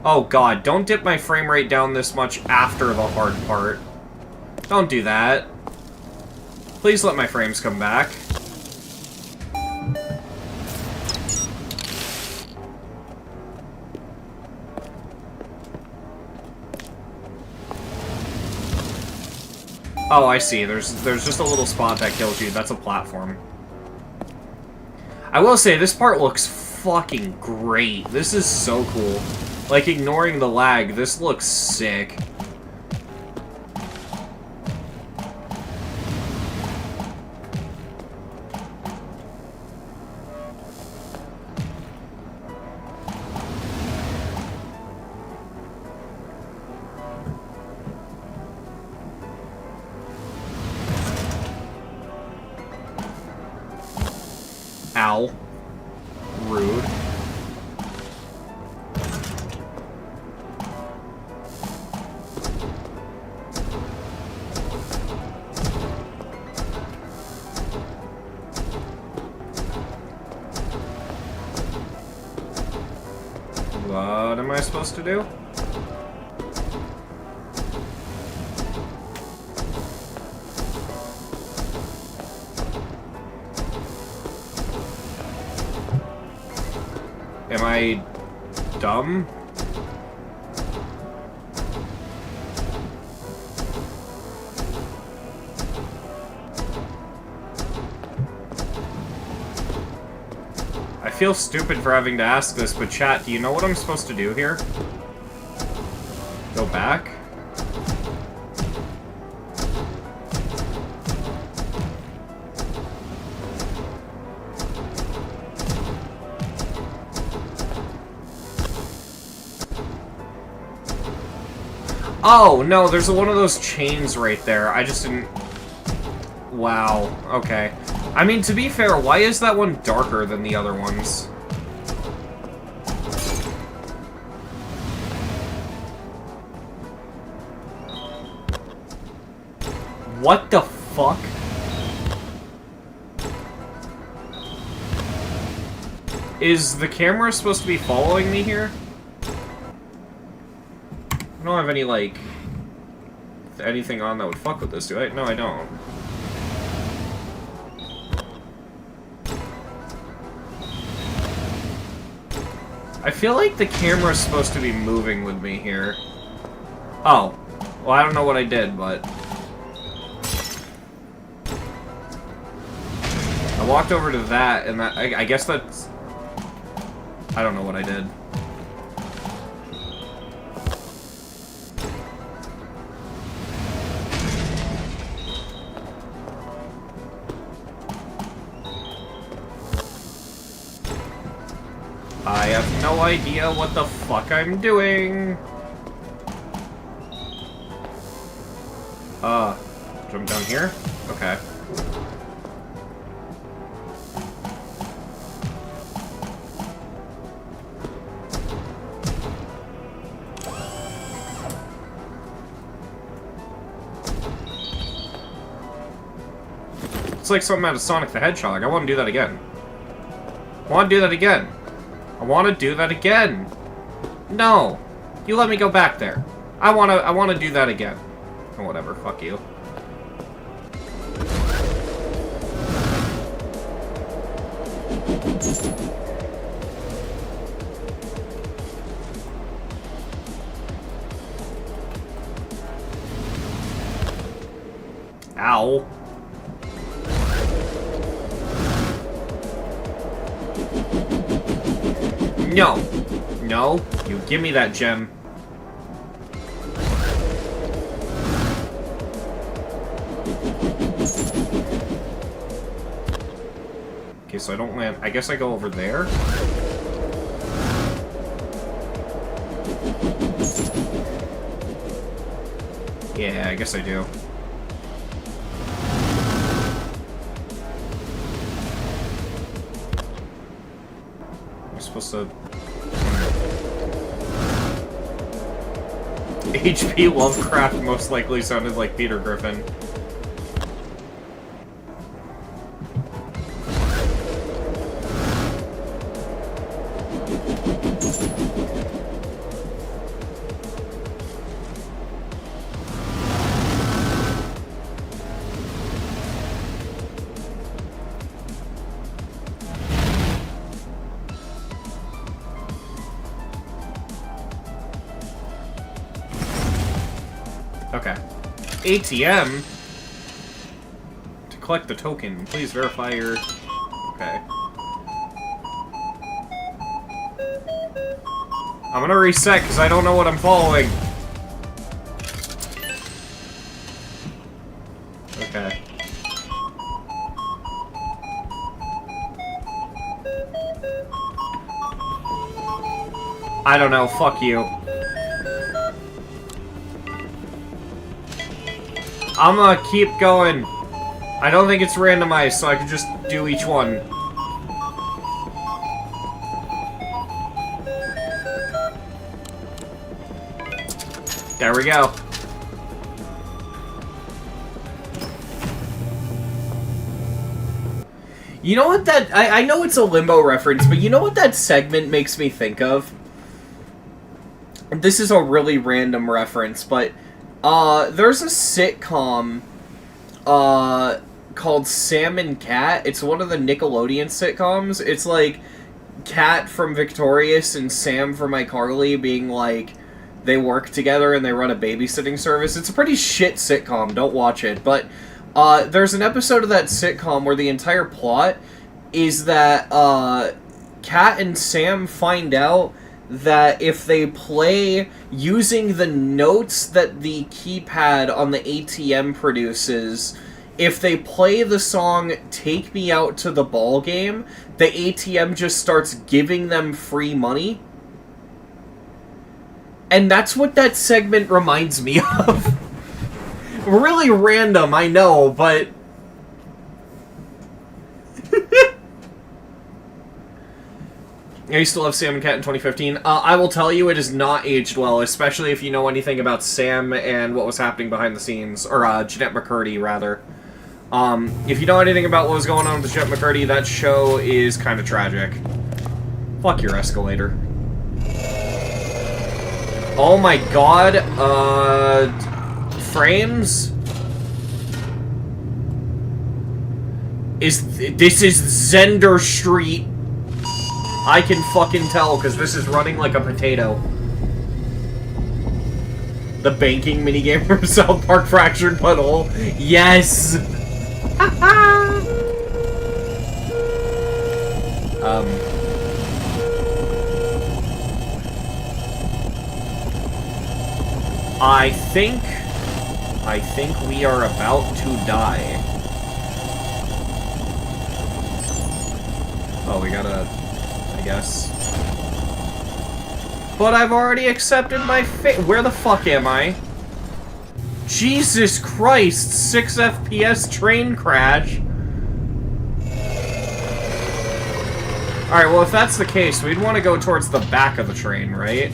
Oh god, don't dip my frame rate down this much after the hard part. Don't do that. Please let my frames come back. Oh, I see. There's just a little spot that kills you. That's a platform. I will say, this part looks fucking great. This is so cool. Like, ignoring the lag, this looks sick. Ow. Rude. What am I supposed to do? Am I dumb? I feel stupid for having to ask this, but chat, do you know what I'm supposed to do here? Go back? Oh, no, there's one of those chains right there. I just didn't... Wow, okay. I mean, to be fair, why is that one darker than the other ones? What the fuck? Is the camera supposed to be following me here? I don't have any, like, anything on that would fuck with this, do I? No, I don't. I feel like the camera's supposed to be moving with me here. Oh. Well, I don't know what I did, but... I walked over to that, and that... I guess that's... I don't know what I did. I have no idea what the fuck I'm doing. Jump down here? Okay. It's like something out of Sonic the Hedgehog. I want to do that again. I want to do that again. I want to do that again. No. You let me go back there. I want to do that again. Or whatever, fuck you. Ow. No. No. You give me that gem. Okay, so I don't land. I guess I go over there. Yeah, I guess I do. so... H.P. Lovecraft most likely sounded like Peter Griffin. Okay. ATM? To collect the token, please verify your... Okay. I'm gonna reset, because I don't know what I'm following. Okay. I don't know, fuck you. I'm gonna keep going. I don't think it's randomized, so I can just do each one. There we go. You know what that... I know it's a Limbo reference, but you know what that segment makes me think of? This is a really random reference, but... there's a sitcom, called Sam and Cat. It's one of the Nickelodeon sitcoms. It's like Cat from Victorious and Sam from iCarly being like, they work together and they run a babysitting service. It's a pretty shit sitcom, don't watch it. But, there's an episode of that sitcom where the entire plot is that, Cat and Sam find out that if they play using the notes that the keypad on the ATM produces, if they play the song Take Me Out to the Ball Game, the ATM just starts giving them free money. And that's what that segment reminds me of. Really random, I know, but... I used to love Sam and Cat in 2015. I will tell you, it has not aged well, especially if you know anything about Sam and what was happening behind the scenes. Or, Jeanette McCurdy, rather. If you know anything about what was going on with Jeanette McCurdy, that show is kind of tragic. Fuck your escalator. Oh my god, frames? This is Zender Street. I can fucking tell, because this is running like a potato. The banking minigame from South Park Fractured Butthole. Yes! I think we are about to die. Oh, we gotta... I guess. But I've already accepted my fate. Where the fuck am I? Jesus Christ! 6 FPS train crash. Alright, well if that's the case, we'd want to go towards the back of the train, right?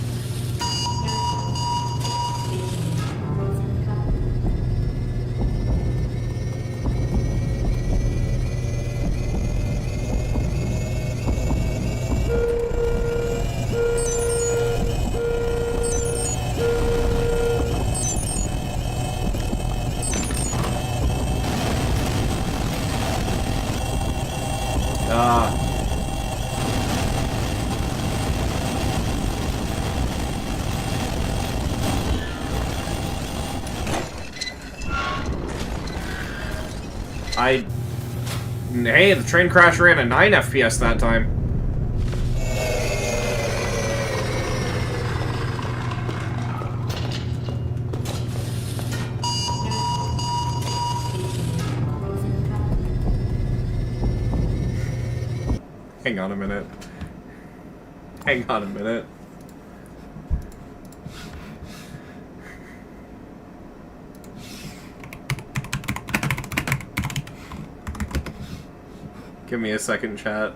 Hey, the train crash ran at 9 FPS that time. Hang on a minute. Hang on a minute. Give me a second, chat.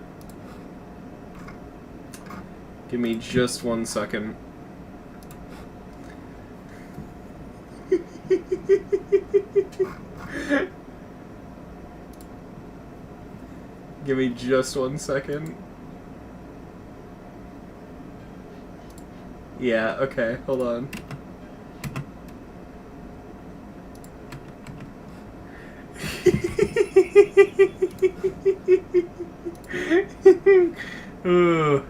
Give me just 1 second. Give me just 1 second. Yeah, okay, hold on. Ugh.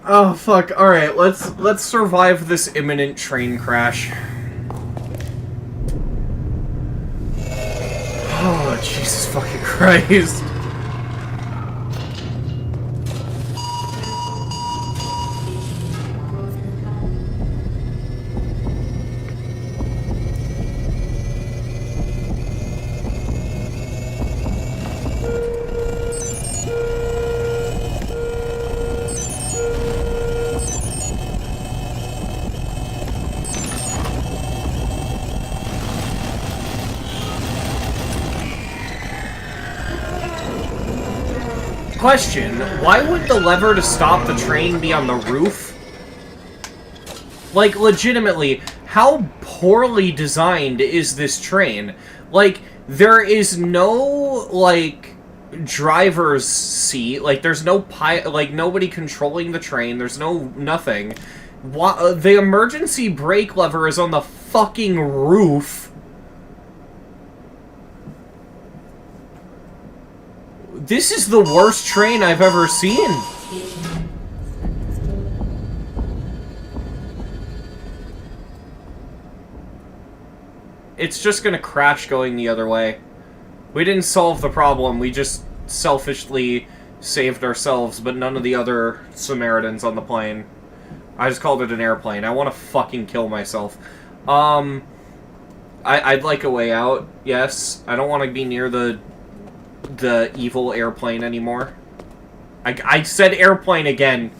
Oh fuck! All right, let's survive this imminent train crash. Oh Jesus fucking Christ! Question, why would the lever to stop the train be on the roof? Like, legitimately, how poorly designed is this train? Like, there is no, like, driver's seat. Like, there's no nobody controlling the train. There's no nothing. The emergency brake lever is on the fucking roof. This is the worst train I've ever seen. It's just gonna crash going the other way. We didn't solve the problem, we just selfishly saved ourselves, but none of the other Samaritans on the plane. I just called it an airplane. I want to fucking kill myself. I'd like a way out, yes. I don't want to be near the evil airplane anymore. I said airplane again.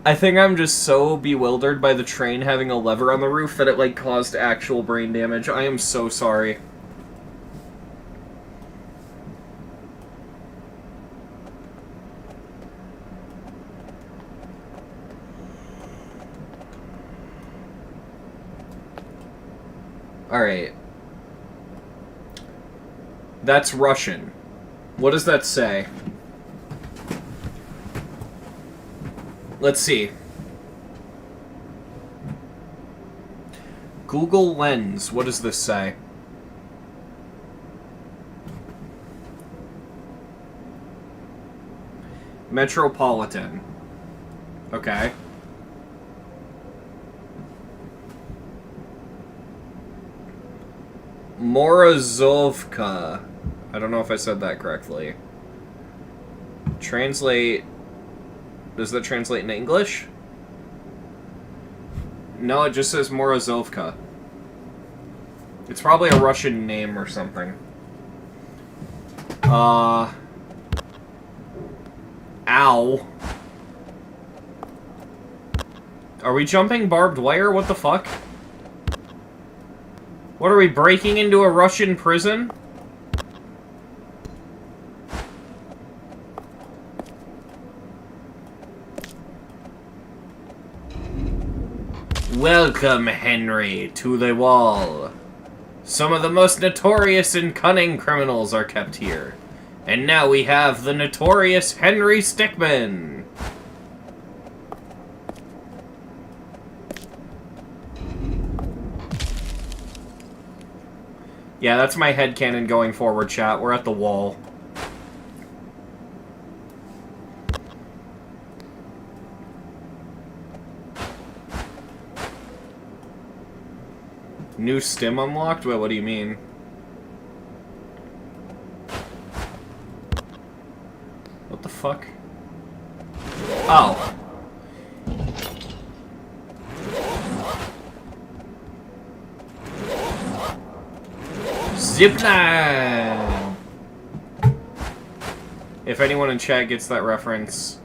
I think I'm just so bewildered by the train having a lever on the roof that it, like, caused actual brain damage. I am so sorry. Alright. That's Russian. What does that say? Let's see. Google Lens. What does this say? Metropolitan. Okay. Morozovka. I don't know if I said that correctly. Translate... Does that translate in English? No, it just says Morozovka. It's probably a Russian name or something. Ow. Are we jumping barbed wire? What the fuck? What are we, breaking into a Russian prison? Welcome, Henry, to the wall. Some of the most notorious and cunning criminals are kept here. And now we have the notorious Henry Stickmin. Yeah, that's my headcanon going forward, chat. We're at the wall. New stim unlocked? Wait, what do you mean? What the fuck? Oh. Zipline! If anyone in chat gets that reference,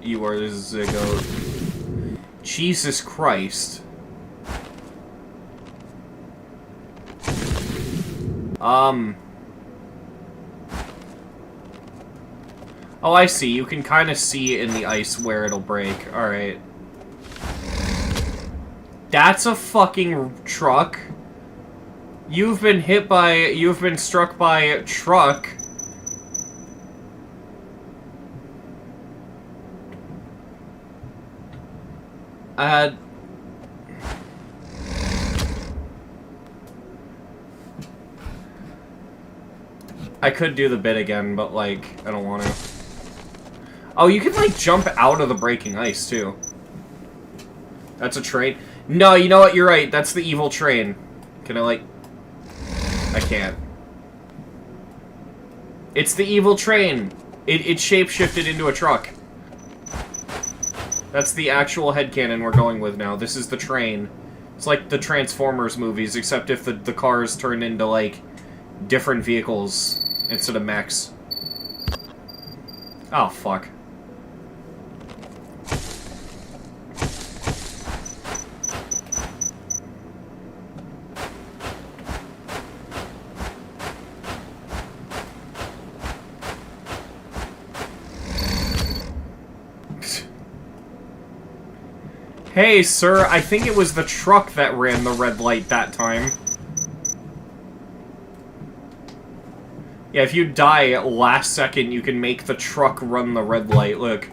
you are the goat. Jesus Christ. Oh, I see. You can kind of see in the ice where it'll break. Alright. That's a fucking truck. You've been struck by a truck. I could do the bit again, but, like, I don't want to. Oh, you can, like, jump out of the breaking ice, too. That's a train. No, you know what? You're right. That's the evil train. Can I, like... I can't. It's the evil train. It shape-shifted into a truck. That's the actual headcanon we're going with now. This is the train. It's like the Transformers movies, except if the cars turned into, like, different vehicles instead of mechs. Oh, fuck. Hey, sir, I think it was the truck that ran the red light that time. Yeah, if you die last second, you can make the truck run the red light. Look.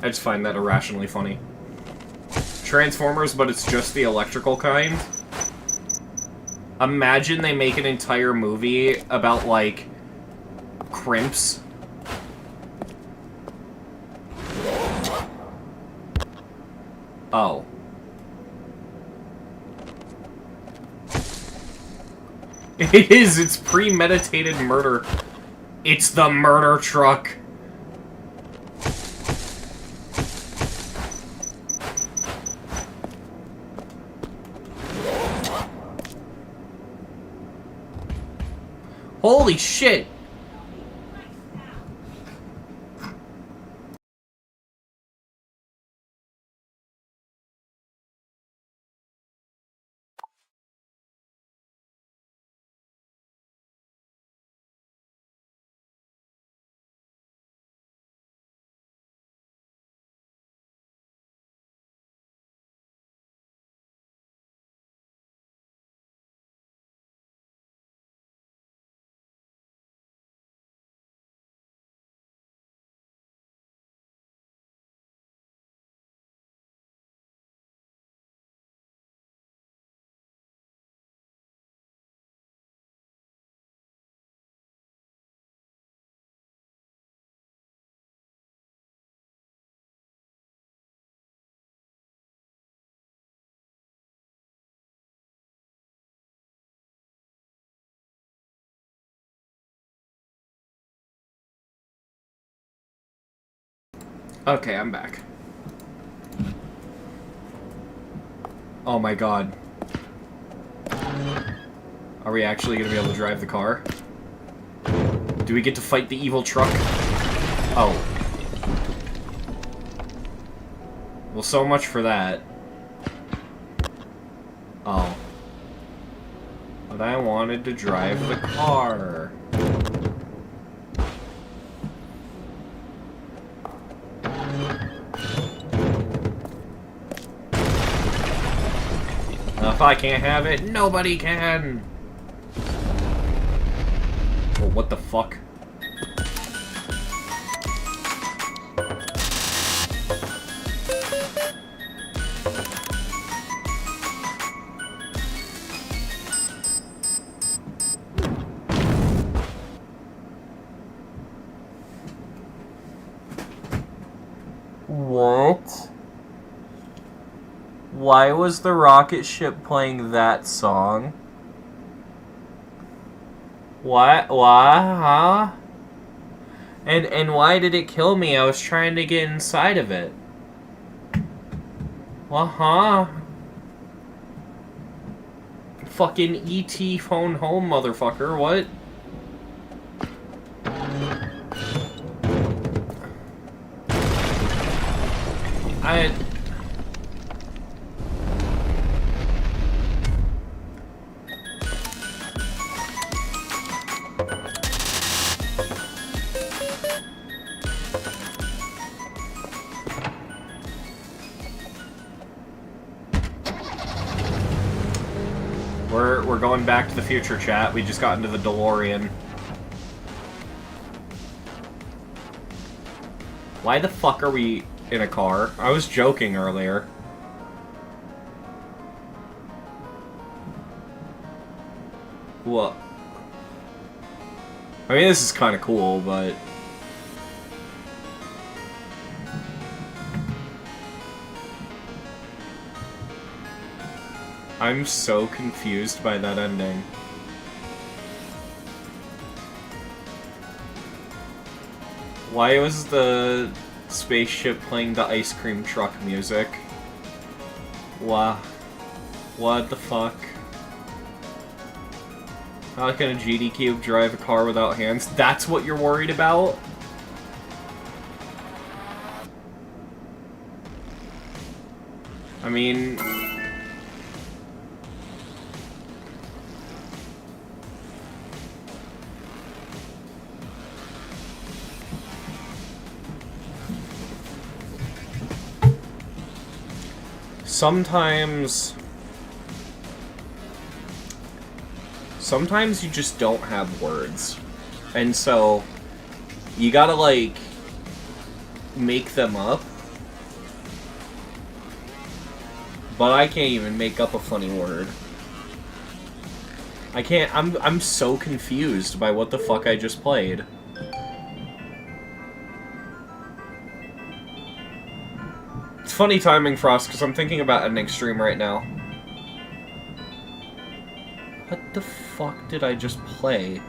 I just find that irrationally funny. Transformers, but it's just the electrical kind. Imagine they make an entire movie about, like, crimps. Oh. It is, it's premeditated murder. It's the murder truck. Holy shit! Okay, I'm back. Oh my god. Are we actually gonna be able to drive the car? Do we get to fight the evil truck? Oh. Well, so much for that. Oh. But I wanted to drive the car. If I can't have it, nobody can! Oh, what the fuck? What? Why was the rocket ship playing that song? What? Huh? And why did it kill me? I was trying to get inside of it. Huh? Fucking E.T. phone home, motherfucker. What? We're going back to the future, chat. We just got into the DeLorean. Why the fuck are we in a car? I was joking earlier. What? I mean, this is kind of cool, but... I'm so confused by that ending. Why was the spaceship playing the ice cream truck music? Wow. What the fuck? How can a GD Cube drive a car without hands? That's what you're worried about? I mean... Sometimes you just don't have words. And so, you gotta, like, make them up. But I can't even make up a funny word. I can't, I'm so confused by what the fuck I just played. It's funny timing, Frost, because I'm thinking about ending stream right now. What the fuck did I just play?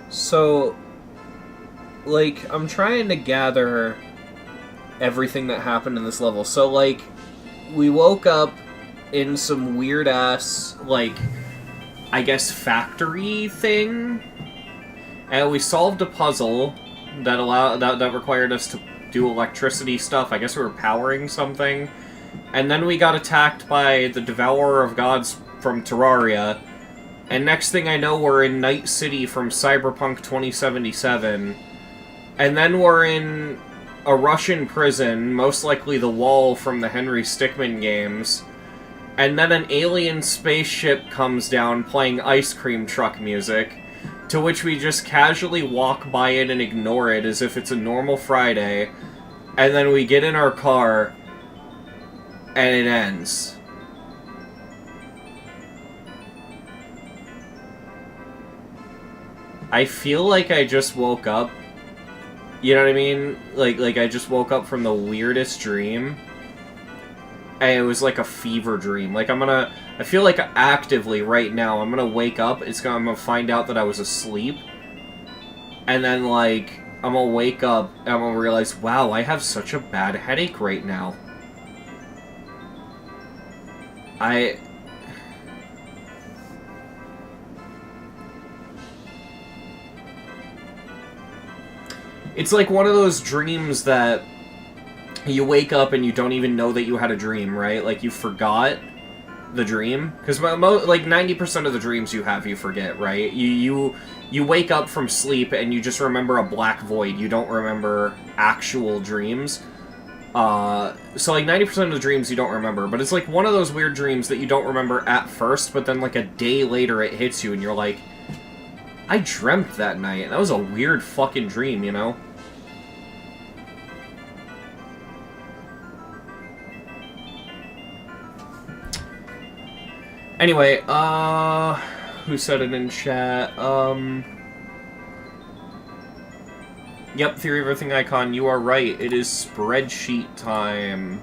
So, like, I'm trying to gather everything that happened in this level. So, like, we woke up in some weird-ass, like, I guess factory thing, and we solved a puzzle that required us to do electricity stuff. I guess we were powering something. And then we got attacked by the Devourer of Gods from Terraria. And next thing I know, we're in Night City from Cyberpunk 2077. And then we're in a Russian prison, most likely the Wall from the Henry Stickmin games. And then an alien spaceship comes down playing ice cream truck music, to which we just casually walk by it and ignore it as if it's a normal Friday. And then we get in our car, and it ends. I feel like I just woke up. You know what I mean? Like I just woke up from the weirdest dream. And it was like a fever dream. Like, I feel like actively right now, I'm gonna wake up, I'm gonna find out that I was asleep. And then, like, I'm gonna wake up, and I'm gonna realize, wow, I have such a bad headache right now. It's like one of those dreams that you wake up and you don't even know that you had a dream, right? Like, you forgot the dream. Because, like, 90% of the dreams you have, you forget, right? You wake up from sleep and you just remember a black void. You don't remember actual dreams. So, like, 90% of the dreams you don't remember. But it's, like, one of those weird dreams that you don't remember at first, but then, like, a day later it hits you and you're like, I dreamt that night. That was a weird fucking dream, you know? Anyway, who said it in chat? Yep, Theory of Everything Icon, you are right. It is spreadsheet time.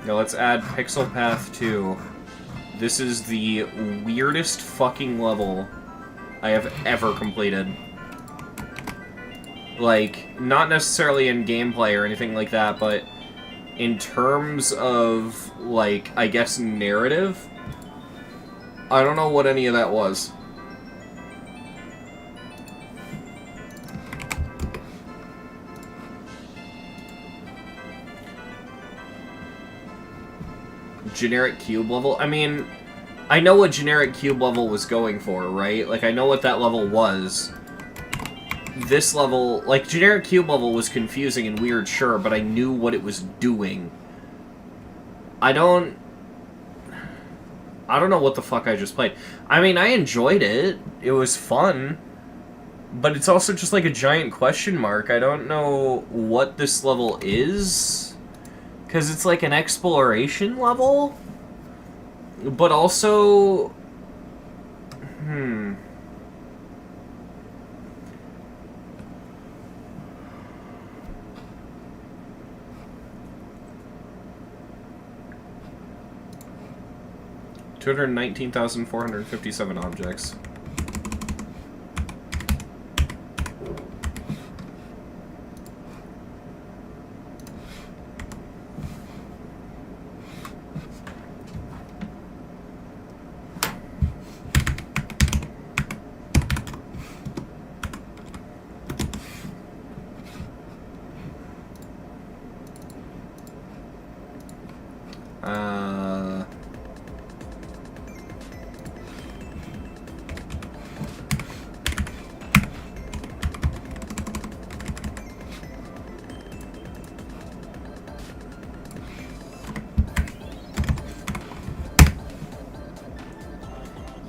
Now let's add Pixel Path 2. This is the weirdest fucking level I have ever completed. Like, not necessarily in gameplay or anything like that, but in terms of, like, I guess narrative, I don't know what any of that was. Generic cube level? I mean, I know what generic cube level was going for, right? Like, I know what that level was. This level, like, generic cube level was confusing and weird, sure, but I knew what it was doing. I don't know what the fuck I just played. I mean, I enjoyed it. It was fun. But it's also just like a giant question mark. I don't know what this level is. Because it's like an exploration level. But also... 219,457 objects.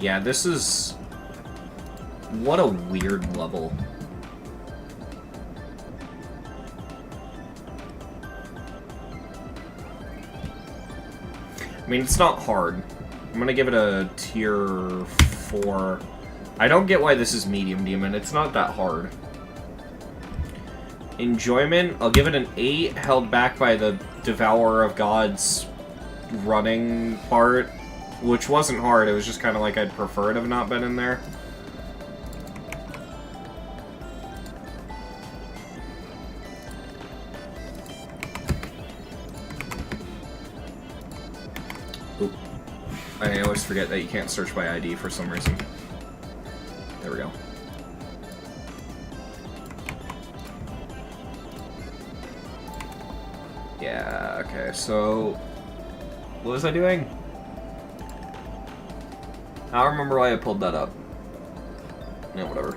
Yeah, this is... What a weird level. I mean, it's not hard. I'm gonna give it a tier 4. I don't get why this is medium demon. It's not that hard. Enjoyment, I'll give it an 8, held back by the Devourer of Gods running part, which wasn't hard. It was just kind of like I'd prefer it have not been in there. Oop. I always forget that you can't search by ID for some reason. There we go. Yeah, okay, so... What was I doing? I don't remember why I pulled that up. Yeah, whatever.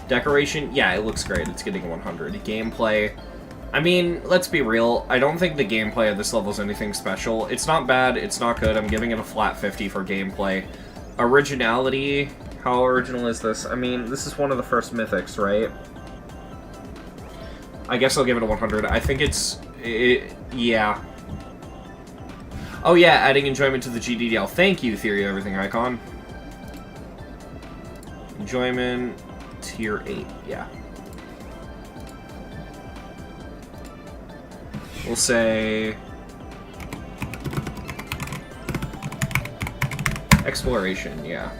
Decoration, yeah, it looks great. It's getting 100. Gameplay, I mean, let's be real. I don't think the gameplay of this level is anything special. It's not bad, it's not good. I'm giving it a flat 50 for gameplay. Originality, how original is this? I mean, this is one of the first mythics, right? I guess I'll give it a 100. I think it's... yeah. Oh yeah, adding enjoyment to the GDDL. Thank you, Theory of Everything Icon. Enjoyment, tier 8, yeah. We'll say... Exploration, yeah.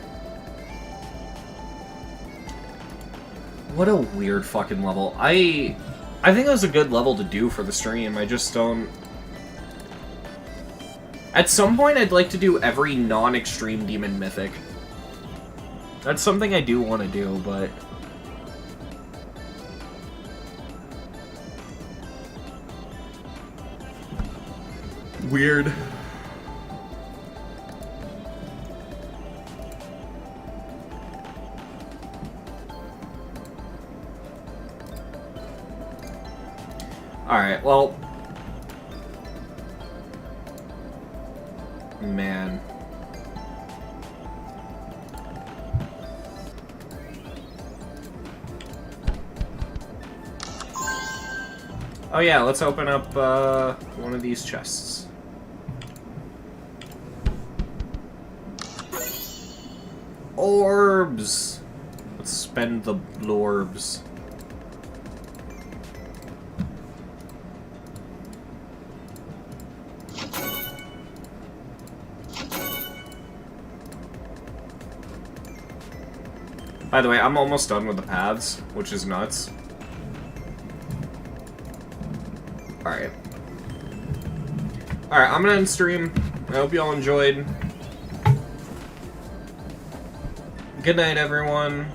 What a weird fucking level. I think that was a good level to do for the stream. I just don't... At some point, I'd like to do every non-extreme demon mythic. That's something I do want to do, but... Weird. Alright, well... Man. Oh yeah, let's open up one of these chests. Orbs! Let's spend the blorbs. By the way, I'm almost done with the paths, which is nuts. Alright. Alright, I'm gonna end stream. I hope y'all enjoyed. Good night, everyone.